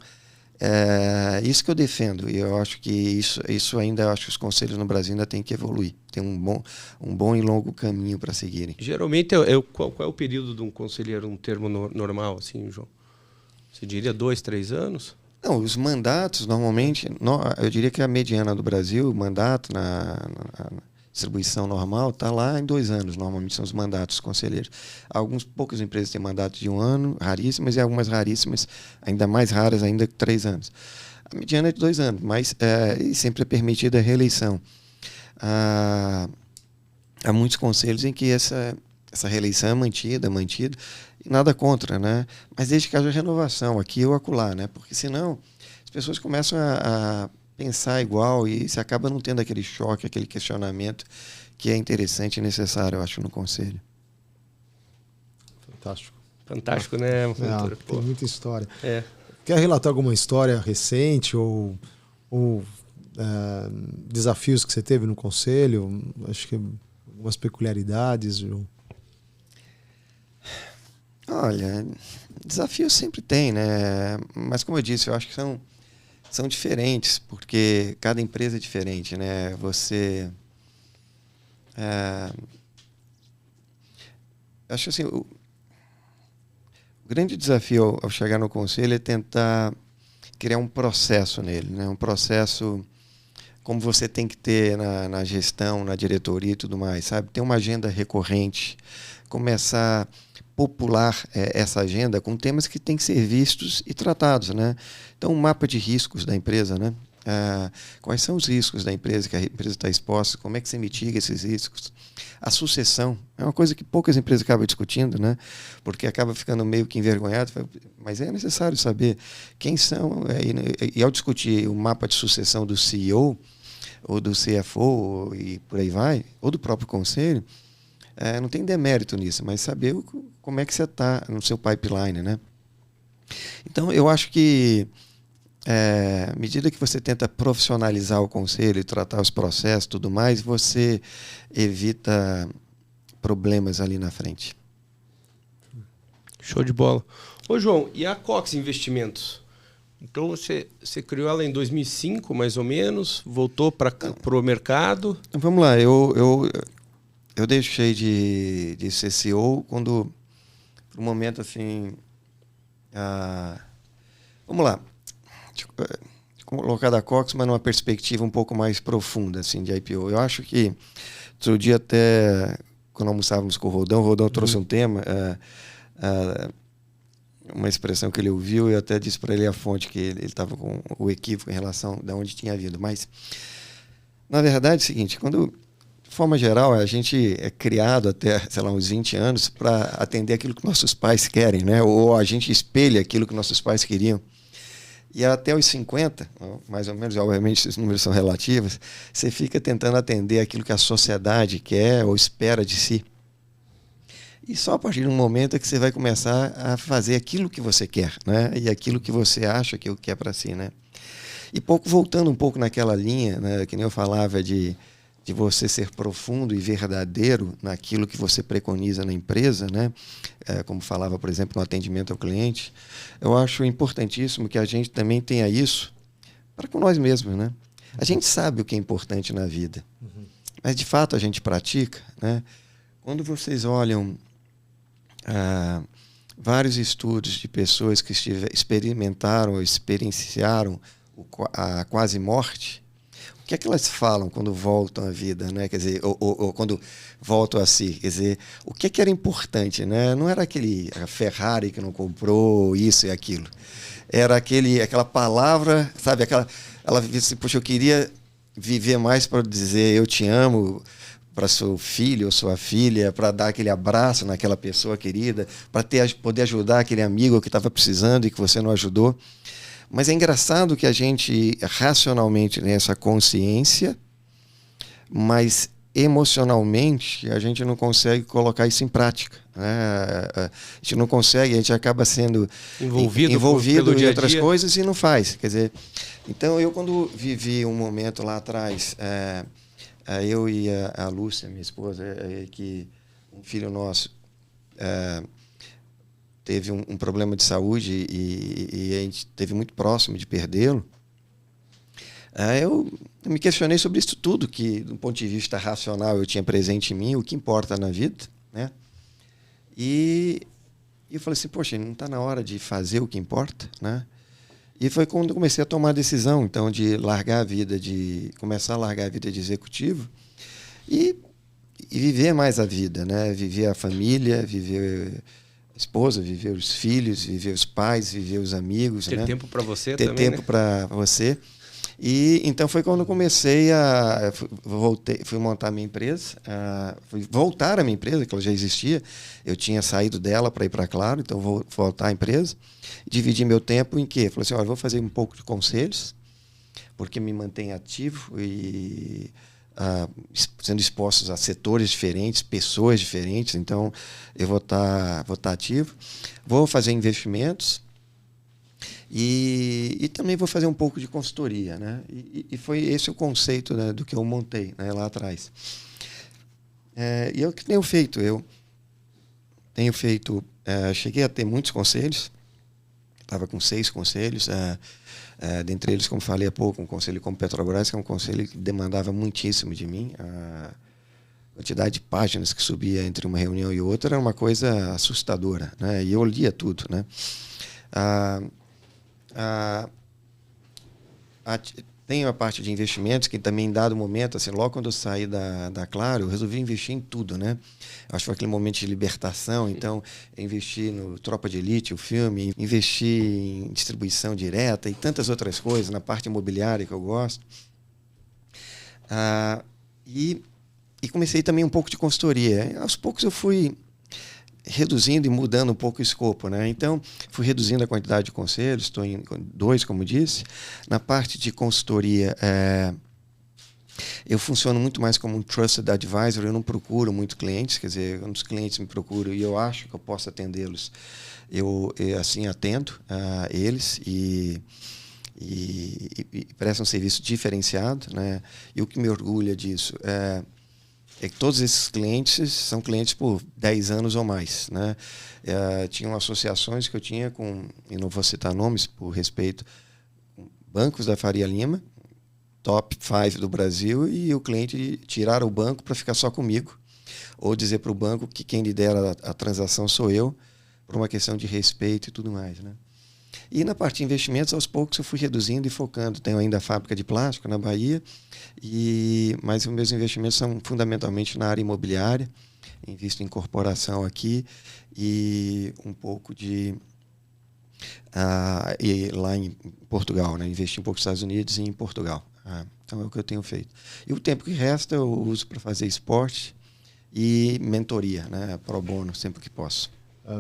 Isso que eu defendo, e eu acho que isso ainda, acho que os conselhos no Brasil ainda têm que evoluir, tem um bom e longo caminho para seguirem. Geralmente, qual é o período de um conselheiro, um termo normal, assim, João? Você diria 2, 3 anos? Não, os mandatos, normalmente, eu diria que a mediana do Brasil, o mandato na distribuição normal, está lá em 2 anos, normalmente são os mandatos conselheiros. Poucas empresas têm mandato de 1 ano, raríssimas, e algumas raríssimas, ainda mais raras, ainda 3 anos. A mediana é de 2 anos, mas sempre é permitida a reeleição. Há muitos conselhos em que essa reeleição é mantida, e nada contra, né? Mas desde que haja renovação, aqui ou acolá, né? Porque senão as pessoas começam a pensar igual e se acaba não tendo aquele choque, aquele questionamento que é interessante e necessário, eu acho, no conselho. Fantástico. Fantástico, né? Tem muita história. Quer relatar alguma história recente ou desafios que você teve no conselho? Acho que algumas peculiaridades, João. Olha, desafios sempre tem, né? Mas como eu disse, eu acho que são diferentes, porque cada empresa é diferente, né? Acho assim, o grande desafio ao chegar no conselho é tentar criar um processo nele, né? Um processo como você tem que ter na gestão, na diretoria e tudo mais, sabe? Ter uma agenda recorrente, começar a popular essa agenda com temas que têm que ser vistos e tratados, né? Então, um mapa de riscos da empresa, né? Quais são os riscos da empresa, que a empresa está exposta, como é que se mitiga esses riscos. A sucessão é uma coisa que poucas empresas acabam discutindo, né? Porque acaba ficando meio que envergonhado, mas é necessário saber quem são, e ao discutir o mapa de sucessão do CEO, ou do CFO, e por aí vai, ou do próprio conselho, não tem demérito nisso, mas saber como é que você está no seu pipeline, né? Então, eu acho que à medida que você tenta profissionalizar o conselho e tratar os processos e tudo mais, você evita problemas ali na frente. Show de bola. Ô, João, e a Cox Investimentos? Então, você criou ela em 2005, mais ou menos, voltou para o mercado? Vamos lá, eu deixei de ser CEO quando, por um momento assim, vamos lá, colocar da Cox, mas numa perspectiva um pouco mais profunda, assim, de IPO. Eu acho que, outro dia até, quando almoçávamos com o Rodão trouxe um tema, uma expressão que ele ouviu, e eu até disse para ele a fonte, que ele estava com o equívoco em relação de onde tinha vindo. Mas, na verdade, é o seguinte, de forma geral, a gente é criado até, sei lá, uns 20 anos para atender aquilo que nossos pais querem, né? Ou a gente espelha aquilo que nossos pais queriam. E até os 50, mais ou menos, obviamente esses números são relativos, você fica tentando atender aquilo que a sociedade quer ou espera de si. E só a partir de um momento é que você vai começar a fazer aquilo que você quer, né? E aquilo que você acha que é para si, né? E voltando um pouco naquela linha, né, que nem eu falava de você ser profundo e verdadeiro naquilo que você preconiza na empresa, né? Como falava, por exemplo, no atendimento ao cliente, eu acho importantíssimo que a gente também tenha isso para com nós mesmos, né? A gente sabe o que é importante na vida, mas de fato a gente pratica, né? Quando vocês olham vários estudos de pessoas que experimentaram ou experienciaram a quase morte, o que é que elas falam quando voltam à vida, né? Quer dizer, ou quando voltam a si? Quer dizer, o que é que era importante, né? Não era a Ferrari que não comprou isso e aquilo. Era aquela palavra, sabe? Ela disse, poxa, eu queria viver mais para dizer eu te amo para seu filho ou sua filha, para dar aquele abraço naquela pessoa querida, para poder ajudar aquele amigo que estava precisando e que você não ajudou. Mas é engraçado que a gente racionalmente tem essa consciência, mas emocionalmente a gente não consegue colocar isso em prática, né? A gente não consegue, a gente acaba sendo envolvido em outras coisas e não faz. Quer dizer, então eu quando vivi um momento lá atrás, eu e a Lúcia, minha esposa, que um filho nosso teve um problema de saúde e a gente esteve muito próximo de perdê-lo. Eu me questionei sobre isso tudo, que do ponto de vista racional eu tinha presente em mim, o que importa na vida, né? E eu falei assim, poxa, não está na hora de fazer o que importa, né? E foi quando eu comecei a tomar a decisão, então, de começar a largar a vida de executivo e viver mais a vida, né? Viver a família, viver a esposa, viver os filhos, viver os pais, viver os amigos. Ter né? tempo para você também, ter tempo, né? Para você. E então foi quando eu comecei fui montar a minha empresa, fui voltar à minha empresa, que ela já existia. Eu tinha saído dela para ir para a Claro, então vou voltar à empresa. Dividi meu tempo em quê? Falei assim, olha, vou fazer um pouco de conselhos, porque me mantém ativo e sendo expostos a setores diferentes, pessoas diferentes, então eu vou estar ativo. Vou fazer investimentos. E também vou fazer um pouco de consultoria, né? E foi esse o conceito, né, do que eu montei, né, lá atrás. E eu que tenho feito, cheguei a ter muitos conselhos, estava com 6 conselhos, dentre eles, como falei há pouco, um conselho como Petrobras, que é um conselho que demandava muitíssimo de mim. A quantidade de páginas que subia entre uma reunião e outra era uma coisa assustadora, né? E eu lia tudo, né? Tem a parte de investimentos que também, em dado momento, assim, logo quando eu saí da Claro, eu resolvi investir em tudo, né? Acho que foi aquele momento de libertação, então eu investi no Tropa de Elite, o filme, investi em distribuição direta e tantas outras coisas, na parte imobiliária que eu gosto. E comecei também um pouco de consultoria. Aos poucos eu fui reduzindo e mudando um pouco o escopo, né? Então, fui reduzindo a quantidade de conselhos, estou em 2, como disse. Na parte de consultoria, eu funciono muito mais como um trusted advisor, eu não procuro muito clientes, quer dizer, quando os clientes me procuram e eu acho que eu posso atendê-los, eu assim atendo eles e presta um serviço diferenciado, né? E o que me orgulha disso é que todos esses clientes são clientes por 10 anos ou mais, né? Tinham associações que eu tinha e não vou citar nomes por respeito, bancos da Faria Lima, top 5 do Brasil, e o cliente tirar o banco para ficar só comigo, ou dizer para o banco que quem lidera a transação sou eu, por uma questão de respeito e tudo mais, né? E na parte de investimentos, aos poucos eu fui reduzindo e focando. Tenho ainda a fábrica de plástico na Bahia, mas os meus investimentos são fundamentalmente na área imobiliária. Invisto em corporação aqui e um pouco lá em Portugal, né? Investi um pouco nos Estados Unidos e em Portugal. Então é o que eu tenho feito. E o tempo que resta eu uso para fazer esporte e mentoria, né? Pro bono, sempre que posso.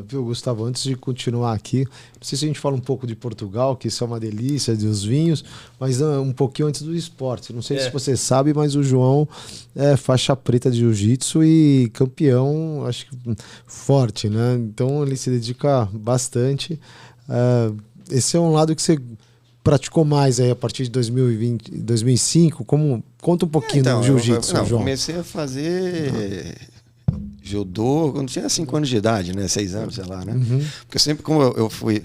Viu, Gustavo, antes de continuar aqui, não sei se a gente fala um pouco de Portugal, que isso é uma delícia, dos vinhos, mas um pouquinho antes do esporte. Não sei se você sabe, mas o João é faixa preta de jiu-jitsu e campeão, acho que forte, né? Então ele se dedica bastante. Esse é um lado que você praticou mais aí a partir de 2005. Conta um pouquinho do jiu-jitsu, João. Eu comecei a fazer judô quando tinha 5 anos de idade, né? 6 anos, sei lá, né? Uhum. Porque sempre, como eu fui...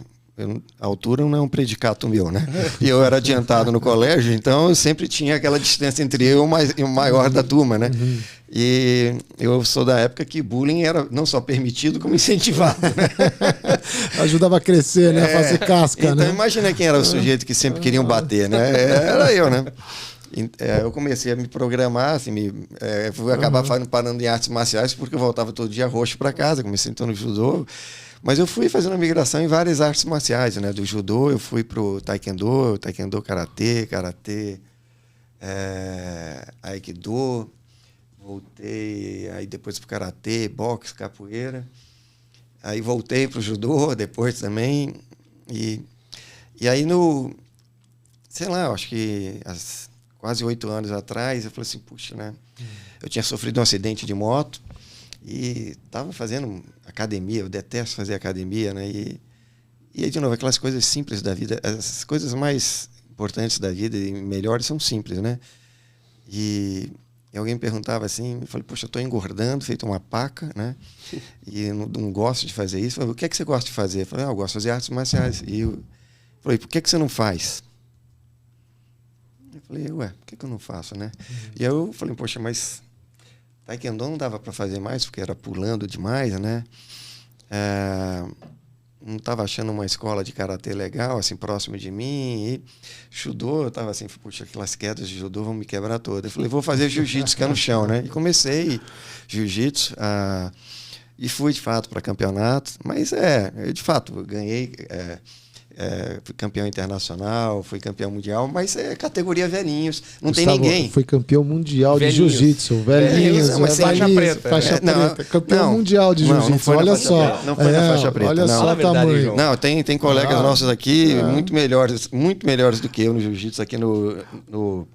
a altura não é um predicato meu, né? E eu era adiantado no colégio, então eu sempre tinha aquela distância entre eu e o maior da turma, né? Uhum. E eu sou da época que bullying era não só permitido, como incentivado, né? Ajudava a crescer, né? A fazer casca, então, né? Então imagina quem era o sujeito que sempre queriam bater, né? Era eu, né? Eu comecei a me programar, assim, fui acabar parando em artes marciais porque eu voltava todo dia roxo para casa, comecei então no judô, mas eu fui fazendo a migração em várias artes marciais, né? Do judô eu fui pro taekwondo, karatê, aikido, voltei aí depois pro karatê, boxe, capoeira, aí voltei pro judô depois também e aí sei lá, eu acho que quase 8 anos atrás, eu falei assim, puxa, né? Eu tinha sofrido um acidente de moto e estava fazendo academia, eu detesto fazer academia, né? E aí, de novo, aquelas coisas simples da vida, as coisas mais importantes da vida e melhores são simples, né? E alguém me perguntava assim, eu falei, poxa, eu estou engordando, feito uma paca, né? E não gosto de fazer isso. Eu falei, o que é que você gosta de fazer? Eu falei, eu gosto de fazer artes marciais. E eu falei, por que você não faz? Eu falei, ué, por que eu não faço, né? E eu falei, poxa, mas taekwondo não dava para fazer mais, porque era pulando demais, né? Não estava achando uma escola de karatê legal, assim, próximo de mim. E judô, eu estava assim, puxa, aquelas quedas de judô vão me quebrar toda. Eu falei, vou fazer jiu-jitsu, que é no chão, né? E comecei jiu-jitsu, e fui, de fato, para campeonato. Mas, eu, de fato, ganhei... fui campeão internacional, fui campeão mundial, mas é categoria velhinhos, não Gustavo, tem ninguém. Foi campeão mundial de jiu-jitsu, velhinhos, faixa preta. Faixa preta, campeão mundial de jiu-jitsu, olha só. Não foi na faixa preta, olha só o tamanho. Não, tem colegas nossos aqui muito melhores do que eu no jiu-jitsu aqui no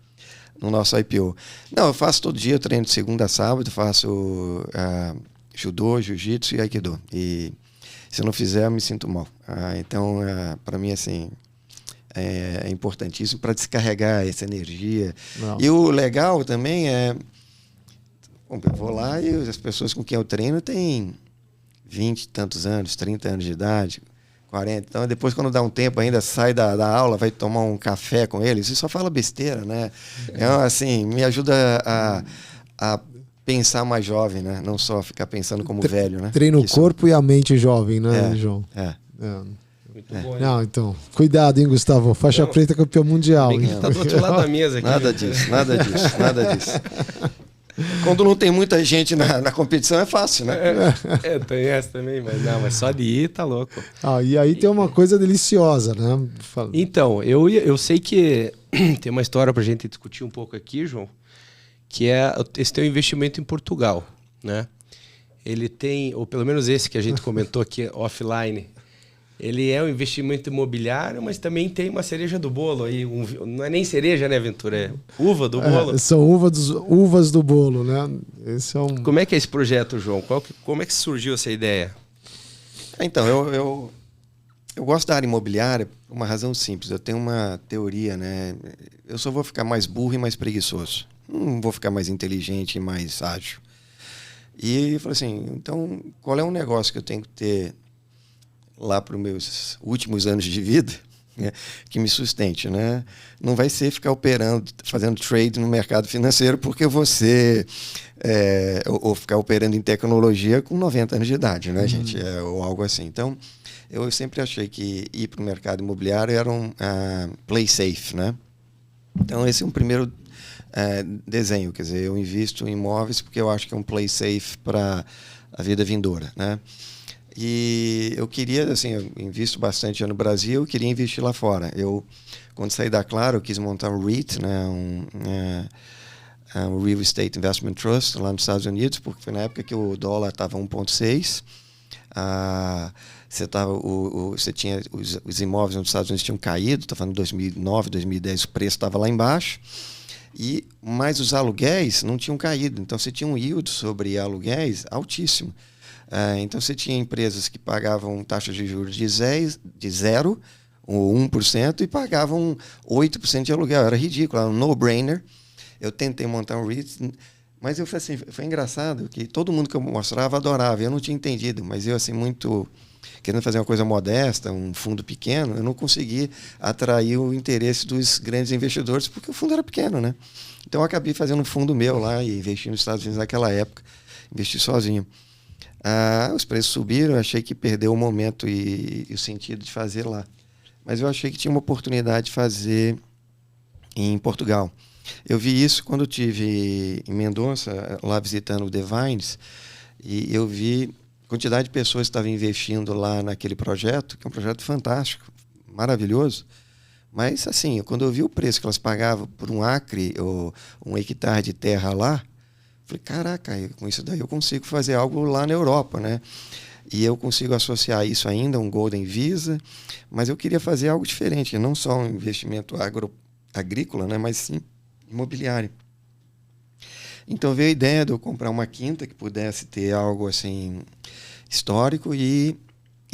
nosso IPO. Não, eu faço todo dia, eu treino de segunda a sábado, faço judô, jiu-jitsu e aikido. E se eu não fizer, eu me sinto mal. Então, para mim, assim, é importantíssimo para descarregar essa energia. Não. E o legal também bom, eu vou lá e as pessoas com quem eu treino têm 20 e tantos anos, 30 anos de idade, 40. Então, depois, quando dá um tempo, ainda sai da aula, vai tomar um café com eles e só fala besteira, né? Então, assim, me ajuda a pensar mais jovem, né? Não só ficar pensando como velho, né? Treina o corpo e a mente jovem, né, João? Muito bom. Não, então, cuidado, hein, Gustavo? Faixa preta campeão mundial. Bem que tá do outro lado da mesa aqui. Nada disso. Quando não tem muita gente na competição é fácil, né? Tem essa também, mas só de ir tá louco. E aí tem uma coisa deliciosa, né? Então, eu sei que tem uma história pra gente discutir um pouco aqui, João, que é esse teu investimento em Portugal, né? Ele tem, ou pelo menos esse que a gente comentou aqui offline, ele é um investimento imobiliário, mas também tem uma cereja do bolo aí, não é nem cereja, né, Ventura? É uva do bolo. São uvas do bolo, né? Esse é um... Como é que é esse projeto, João? Como é que surgiu essa ideia? Então, eu gosto da área imobiliária por uma razão simples. Eu tenho uma teoria, né? Eu só vou ficar mais burro e mais preguiçoso. Não vou ficar mais inteligente e mais ágil. E eu falei assim, então, qual é um negócio que eu tenho que ter lá para os meus últimos anos de vida, né, que me sustente, né? Não vai ser ficar operando, fazendo trade no mercado financeiro, porque eu vou ser... ou ficar operando em tecnologia com 90 anos de idade, né, gente? Ou algo assim. Então, eu sempre achei que ir para o mercado imobiliário era um play safe, né? Então, esse é um primeiro... desenho, quer dizer, eu invisto em imóveis porque eu acho que é um play safe para a vida vindoura, né? E eu queria, assim, eu invisto bastante no Brasil, eu queria investir lá fora. Quando saí da Claro, eu quis montar um REIT, né? Um Real Estate Investment Trust lá nos Estados Unidos, porque foi na época que o dólar estava 1,6. Você tinha os imóveis nos Estados Unidos tinham caído, estava falando 2009, 2010, o preço estava lá embaixo. Mas os aluguéis não tinham caído. Então, você tinha um yield sobre aluguéis altíssimo. Então, você tinha empresas que pagavam taxas de juros de 0 ou 1% e pagavam 8% de aluguel. Era ridículo, era um no-brainer. Eu tentei montar um REIT, mas eu falei assim, foi engraçado que todo mundo que eu mostrava adorava. Eu não tinha entendido, mas eu, assim, muito... querendo fazer uma coisa modesta, um fundo pequeno, eu não consegui atrair o interesse dos grandes investidores, porque o fundo era pequeno, né? Então, eu acabei fazendo um fundo meu lá e investi nos Estados Unidos naquela época. Investi sozinho. Os preços subiram, eu achei que perdeu o momento e o sentido de fazer lá. Mas eu achei que tinha uma oportunidade de fazer em Portugal. Eu vi isso quando eu estive em Mendonça, lá visitando o The Vines, e eu vi a quantidade de pessoas que estavam investindo lá naquele projeto, que é um projeto fantástico, maravilhoso. Mas, assim, quando eu vi o preço que elas pagavam por um acre ou um hectare de terra lá, falei, caraca, com isso daí eu consigo fazer algo lá na Europa, né? E eu consigo associar isso ainda a um Golden Visa, mas eu queria fazer algo diferente, não só um investimento agrícola, né? Mas sim imobiliária. Então veio a ideia de eu comprar uma quinta que pudesse ter algo assim histórico e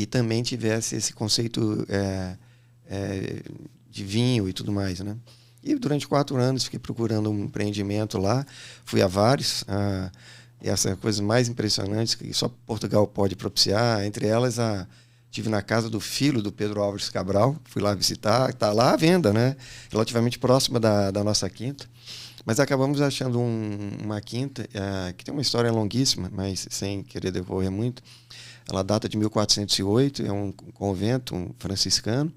também tivesse esse conceito de vinho e tudo mais, né? E durante 4 anos fiquei procurando um empreendimento lá, fui a vários, e essa coisa mais impressionante que só Portugal pode propiciar, entre elas tive na casa do filho do Pedro Álvares Cabral, fui lá visitar, está lá à venda, né? Relativamente próxima da nossa quinta. Mas acabamos achando uma quinta que tem uma história longuíssima, mas sem querer decorrer muito. Ela data de 1408, é um convento franciscano.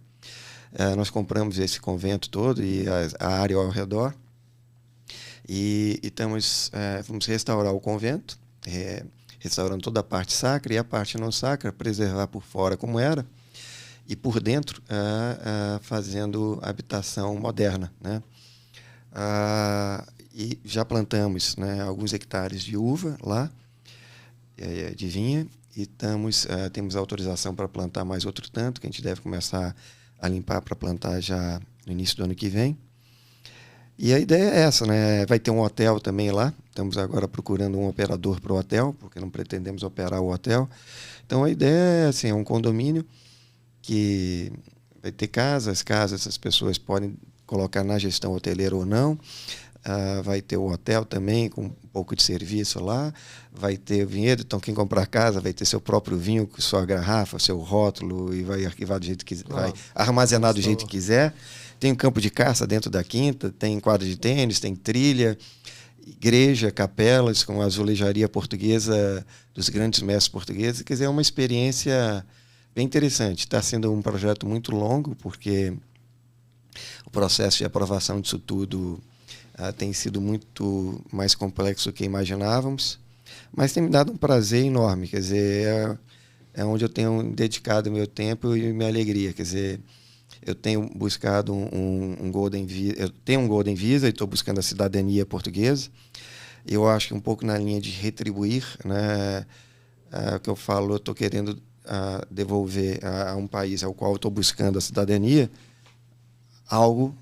Nós compramos esse convento todo e a área ao redor. E vamos restaurar o convento, restaurando toda a parte sacra e a parte não sacra, preservar por fora como era, e por dentro fazendo habitação moderna, né? E já plantamos, né, alguns hectares de uva lá, de vinha, e temos autorização para plantar mais outro tanto, que a gente deve começar a limpar para plantar já no início do ano que vem. E a ideia é essa, né? Vai ter um hotel também lá, estamos agora procurando um operador para o hotel, porque não pretendemos operar o hotel. Então a ideia é assim, um condomínio que vai ter casas, as pessoas podem colocar na gestão hoteleira ou não. Vai ter o hotel também, com um pouco de serviço lá. Vai ter vinhedo, então quem comprar casa vai ter seu próprio vinho, com sua garrafa, seu rótulo, e vai arquivar do jeito que vai armazenar do jeito que quiser. Tem um campo de caça dentro da quinta, tem quadra de tênis, tem trilha, igreja, capelas com a azulejaria portuguesa dos grandes mestres portugueses. Quer dizer, é uma experiência bem interessante. Está sendo um projeto muito longo, porque o processo de aprovação disso tudo tem sido muito mais complexo do que imaginávamos, mas tem me dado um prazer enorme. Quer dizer, é onde eu tenho dedicado meu tempo e minha alegria. Quer dizer, eu tenho buscado um Golden Visa, eu tenho um Golden Visa e estou buscando a cidadania portuguesa. Eu acho que um pouco na linha de retribuir, né, o que eu falo, eu estou querendo devolver a um país ao qual eu estou buscando a cidadania algo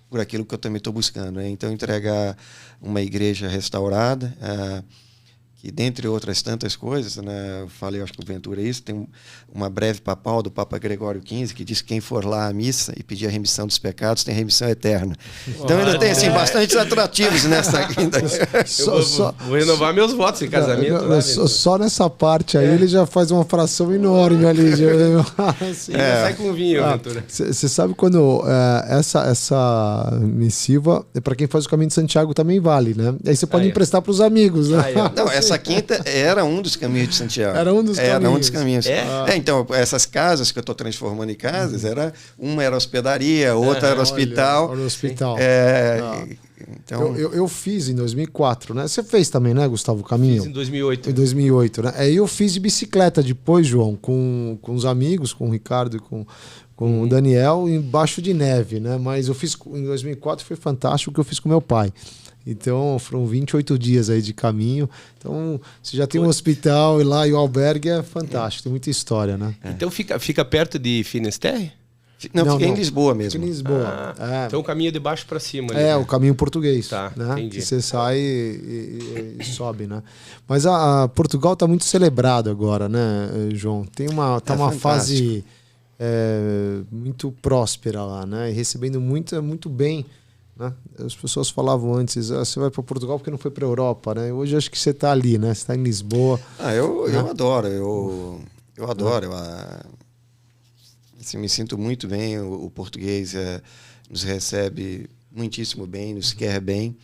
por aquilo que eu também estou buscando, né? Então, entregar uma igreja restaurada, que, dentre outras tantas coisas, né, eu falei, acho que o Ventura isso, tem uma breve papal do Papa Gregório XV, que diz que quem for lá à missa e pedir a remissão dos pecados tem remissão eterna. Então, ainda tem assim, bastantes atrativos nessa quinta. Vou renovar meus votos em casamento. Só nessa parte aí ele já faz uma fração enorme ali. Assim, sai com vinho, Ventura. Você sabe quando essa missiva, para quem faz o caminho de Santiago também vale, né? Aí você pode emprestar para os amigos, né? Não, essa quinta era um dos caminhos de Santiago. Era um dos caminhos. Então, essas casas que eu estou transformando em casas, uma era hospedaria, outra era hospital. Olha, hospital. Então... Eu fiz em 2004, né? Você fez também, né, Gustavo, o caminho? Fiz em 2008. Em 2008, né? Aí eu fiz de bicicleta depois, João, com os amigos, com o Ricardo e com o Daniel, embaixo de neve, né? Mas eu fiz em 2004, foi fantástico o que eu fiz com meu pai. Então, foram 28 dias aí de caminho. Então, você já tem um hospital e lá e o albergue é fantástico. Tem muita história, né? Então, fica perto de Finisterre? Não, fiquei em Lisboa mesmo. Fica em Lisboa. Então, o caminho é de baixo para cima. Ali, né? O caminho português. Tá, né? entendi. Que você sai e sobe, né? Mas Portugal está muito celebrado agora, né, João? Tem uma fase muito próspera lá, né? E recebendo muito bem. Né? As pessoas falavam antes, você vai para Portugal porque não foi para a Europa, né? Hoje acho que você está ali, né? Você está em Lisboa. Eu adoro, eu adoro. Assim, me sinto muito bem. O português nos recebe muitíssimo bem, nos quer bem.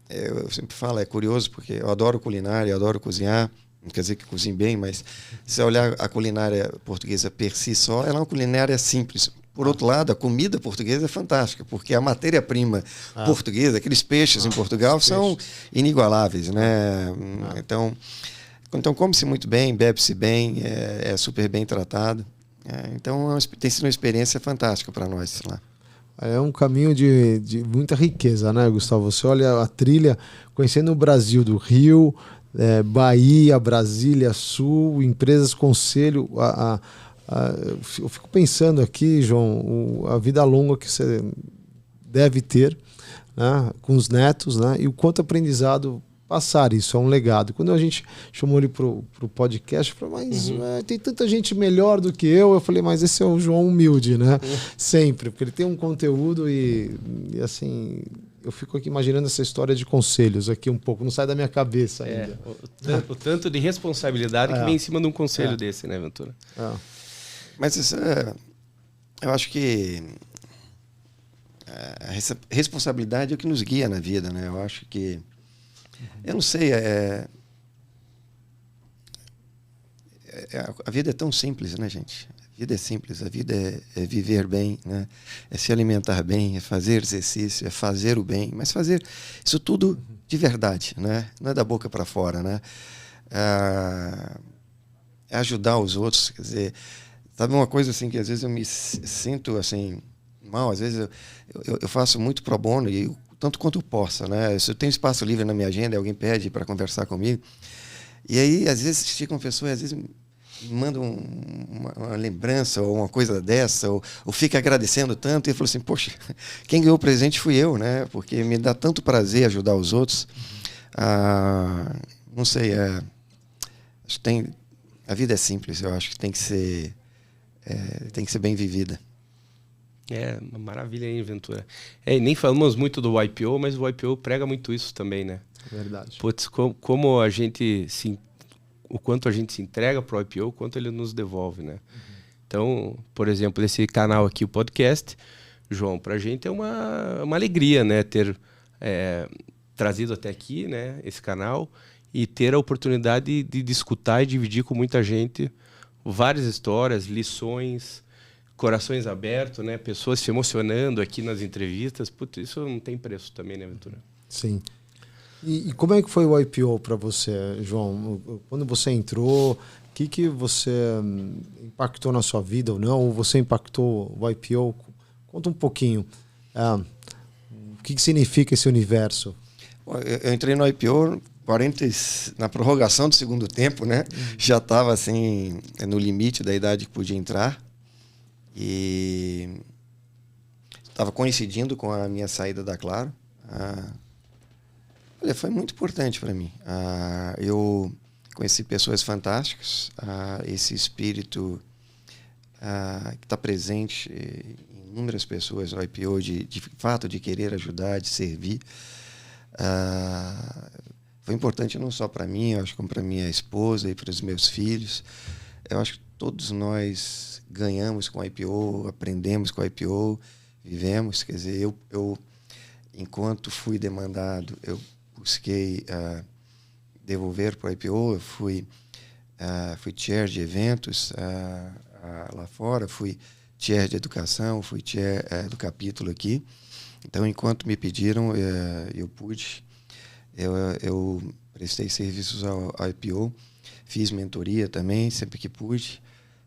Eu sempre falo, é curioso porque eu adoro culinária, eu adoro cozinhar. Não quer dizer que cozinhe bem, mas se olhar a culinária portuguesa per si só, ela é uma culinária simples. Por outro lado, a comida portuguesa é fantástica, porque a matéria-prima portuguesa, aqueles peixes em Portugal, são inigualáveis, né? Então come-se muito bem, bebe-se bem, é super bem tratado. Então, tem sido uma experiência fantástica para nós lá. É um caminho de muita riqueza, né, Gustavo? Você olha a trilha, conhecendo o Brasil do Rio, Bahia, Brasília, Sul, empresas, conselho, eu fico pensando aqui, João, a vida longa que você deve ter, né, com os netos, né, e o quanto aprendizado passar isso, é um legado. Quando a gente chamou ele pro podcast, eu falei, mas tem tanta gente melhor do que eu falei, mas esse é o João humilde, né? Sempre, porque ele tem um conteúdo e assim, eu fico aqui imaginando essa história de conselhos aqui um pouco, não sai da minha cabeça ainda. O tanto de responsabilidade que vem em cima de um conselho desse, né, Ventura? Mas isso eu acho que a responsabilidade é o que nos guia na vida, né? Eu acho que eu não sei, a vida é tão simples, né, gente? A vida é simples, a vida é viver bem, né? É se alimentar bem, é fazer exercício, é fazer o bem, mas fazer isso tudo de verdade, né? Não é da boca para fora, né? É ajudar os outros, quer dizer, sabe uma coisa assim que às vezes eu me sinto assim mal, às vezes eu faço muito pro bono e tanto quanto eu possa, né? Se eu tenho espaço livre na minha agenda, alguém pede para conversar comigo, e aí às vezes chegam pessoas, às vezes me mandam uma lembrança ou uma coisa dessa, ou fica agradecendo tanto, e eu falo assim, poxa, quem ganhou o presente fui eu, né? Porque me dá tanto prazer ajudar os outros. Não sei, acho que a vida é simples, eu acho que tem que ser bem vivida. Uma maravilha, hein, Ventura? E nem falamos muito do YPO, mas o YPO prega muito isso também, né? Verdade. Putz, como a gente o quanto a gente se entrega para o YPO, o quanto ele nos devolve, né? Então, por exemplo, esse canal aqui, o podcast, João, para a gente é uma alegria, né? Ter trazido até aqui, né, esse canal e ter a oportunidade de escutar e dividir com muita gente várias histórias, lições, corações abertos, né? Pessoas se emocionando aqui nas entrevistas. Putz, isso não tem preço também, né, Ventura? Sim. E como é que foi o YPO para você, João? Quando você entrou, o que você impactou na sua vida ou não? Ou você impactou o YPO? Conta um pouquinho. O que significa esse universo? Eu entrei no YPO na prorrogação do segundo tempo, né? Já estava assim no limite da idade que podia entrar. E estava coincidindo com a minha saída da Claro. Olha, foi muito importante para mim. Eu conheci pessoas fantásticas, esse espírito que está presente em inúmeras pessoas no YPO, de fato de querer ajudar, de servir. Foi importante não só para mim, eu acho, como para minha esposa e para os meus filhos. Eu acho que todos nós ganhamos com o YPO, aprendemos com o YPO, vivemos. Quer dizer, eu enquanto fui demandado, eu busquei devolver para o YPO. Eu fui chair de eventos lá fora, fui chair de educação, fui chair do capítulo aqui. Então, enquanto me pediram, eu pude. Eu prestei serviços ao YPO, fiz mentoria também, sempre que pude.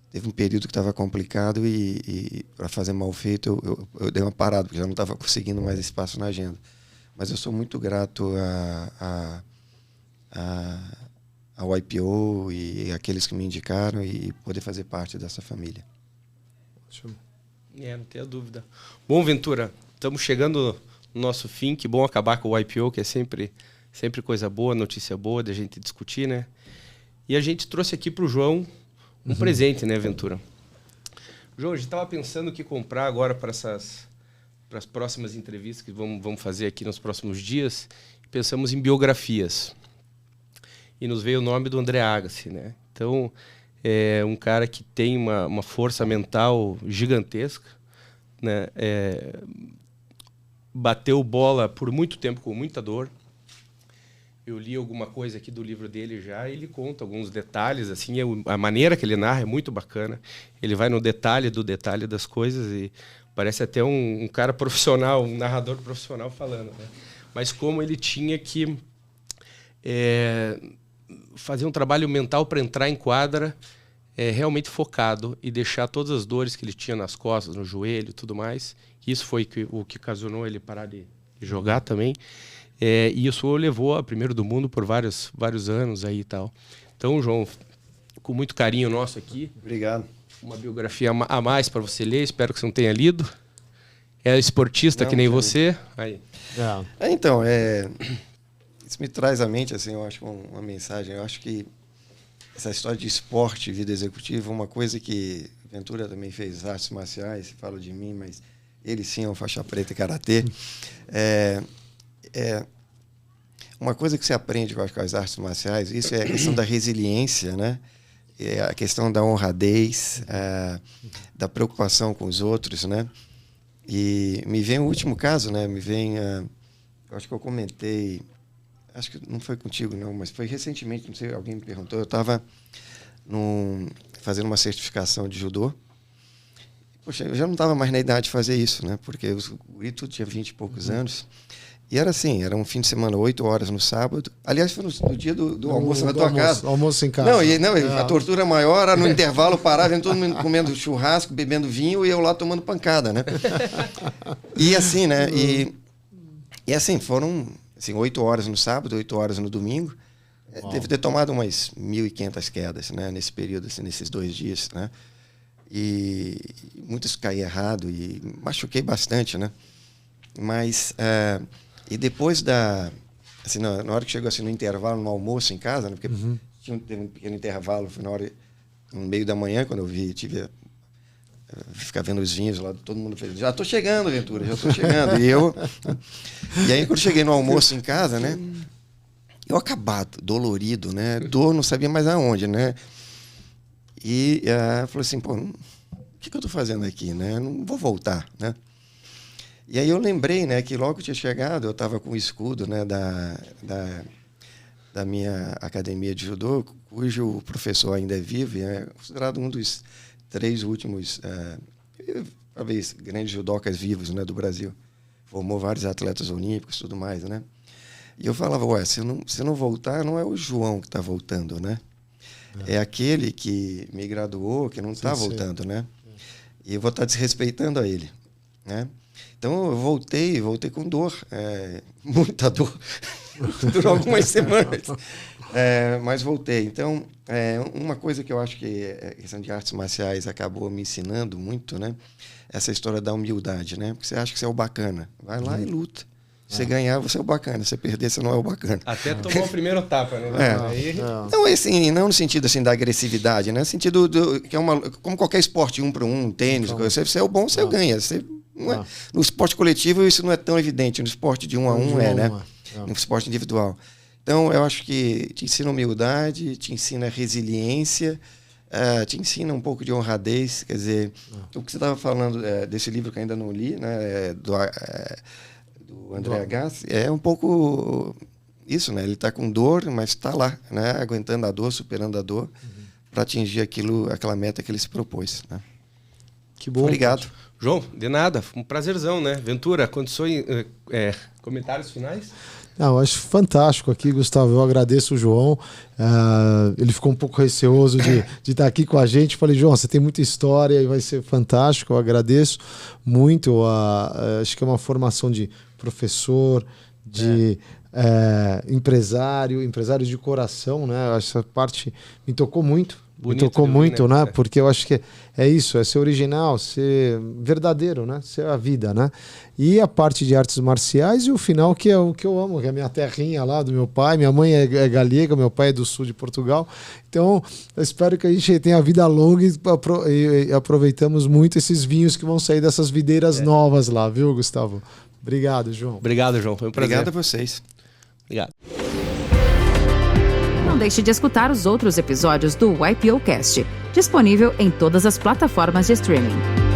Teve um período que estava complicado e para fazer mal feito, eu dei uma parada, porque já não estava conseguindo mais espaço na agenda. Mas eu sou muito grato ao YPO e àqueles que me indicaram e poder fazer parte dessa família. Ótimo. Não tenho dúvida. Bom, Ventura, estamos chegando no nosso fim. Que bom acabar com o YPO, que é sempre coisa boa, notícia boa da gente discutir, né? E a gente trouxe aqui para o João um presente, né, Ventura? João, a gente estava pensando o que comprar agora para as próximas entrevistas que vamos fazer aqui nos próximos dias. Pensamos em biografias. E nos veio o nome do André Agassi, né? Então, é um cara que tem uma força mental gigantesca, né? Bateu bola por muito tempo com muita dor. Eu li alguma coisa aqui do livro dele já e ele conta alguns detalhes, assim, a maneira que ele narra é muito bacana. Ele vai no detalhe do detalhe das coisas e parece até um cara profissional, um narrador profissional falando, né? Mas como ele tinha que fazer um trabalho mental para entrar em quadra realmente focado e deixar todas as dores que ele tinha nas costas, no joelho e tudo mais. Isso foi o que ocasionou ele parar de jogar também. E isso o levou a primeiro do mundo por vários anos aí e tal. Então, João, com muito carinho nosso aqui. Obrigado. uma biografia a mais para você ler, espero que você não tenha lido. É esportista que nem você. Aí. Então, isso me traz à mente, assim, eu acho, uma mensagem. Eu acho que essa história de esporte, vida executiva, uma coisa que Ventura também fez artes marciais, fala de mim, mas ele sim é um faixa preta e karatê. Uma coisa que você aprende com as artes marciais, isso é a questão da resiliência, né? É a questão da honradez, da preocupação com os outros, né? E me vem o último caso, né? Eu acho que eu comentei, acho que não foi contigo não, mas foi recentemente, não sei, alguém me perguntou, eu estava fazendo uma certificação de judô. Poxa, eu já não estava mais na idade de fazer isso, né? Porque o Ito tinha 20 e poucos anos. E era assim, era um fim de semana, 8 horas no sábado. Aliás, foi no dia do almoço na tua casa. Almoço em casa. A tortura maior era no intervalo parar, vendo todo mundo comendo churrasco, bebendo vinho e eu lá tomando pancada, né? E assim, né? E assim, foram 8 horas no sábado, 8 horas no domingo. Deve ter tomado umas 1.500 quedas, né? Nesse período, assim, nesses 2 dias, né? E muitas caí errado e machuquei bastante, né? Mas... E depois assim, na hora que chegou assim, no intervalo, no almoço em casa, né, porque teve um pequeno intervalo, foi no meio da manhã, quando eu ficar vendo os vinhos lá, todo mundo fez, já estou chegando, Ventura, já estou chegando. E aí, quando cheguei no almoço em casa, né, eu acabado, dolorido, né, não sabia mais aonde, né. E falei assim, pô, o que eu estou fazendo aqui, né, não vou voltar, né. E aí eu lembrei, né, que logo que eu tinha chegado, eu estava com o escudo, né, da minha academia de judô, cujo professor ainda é vivo e é considerado um dos 3 últimos, talvez, grandes judocas vivos, né, do Brasil. Formou vários atletas olímpicos e tudo mais, né. E eu falava, se não voltar, não é o João que está voltando, né. É aquele que me graduou, que não está voltando, né. E eu vou estar desrespeitando a ele, né. Então, eu voltei com dor, muita dor, durou algumas semanas, mas voltei. Então, uma coisa que eu acho que a questão de artes marciais acabou me ensinando muito, né? Essa história da humildade, né? Porque você acha que você é o bacana, vai lá e luta. Se você ganhar, você é o bacana. Se você perder, você não é o bacana. Até tomar o primeiro tapa, né? Não, assim, não no sentido assim, da agressividade, né? No sentido que é como qualquer esporte, 1 para 1, tênis, você é o bom, você ganha. No esporte coletivo isso não é tão evidente, no esporte de 1 a 1 né? No esporte individual. Então eu acho que te ensina humildade, te ensina resiliência, te ensina um pouco de honradez, quer dizer, o que você estava falando desse livro que ainda não li, né? Do André Agassi, é um pouco isso, né? Ele está com dor, mas está lá, né? Aguentando a dor, superando a dor, para atingir aquela meta que ele se propôs, né? Que bom. Obrigado. João, de nada, um prazerzão, né? Ventura, condições, comentários finais? Não, eu acho fantástico aqui, Gustavo. Eu agradeço o João. Ele ficou um pouco receoso de estar aqui com a gente. Falei, João, você tem muita história e vai ser fantástico. Eu agradeço muito. Acho que é uma formação de professor, de empresário de coração, né? Essa parte me tocou muito. Bonito, me tocou muito, né? Porque eu acho que é isso, é ser original, ser verdadeiro, né? Ser a vida, né? E a parte de artes marciais e o final que é o que eu amo, que é a minha terrinha lá do meu pai. Minha mãe é galega, meu pai é do sul de Portugal. Então, eu espero que a gente tenha a vida longa e aproveitamos muito esses vinhos que vão sair dessas videiras novas lá, viu, Gustavo? Obrigado, João. Obrigado, João. Foi um prazer. Obrigado a vocês. Obrigado. Não deixe de escutar os outros episódios do YPOcast, disponível em todas as plataformas de streaming.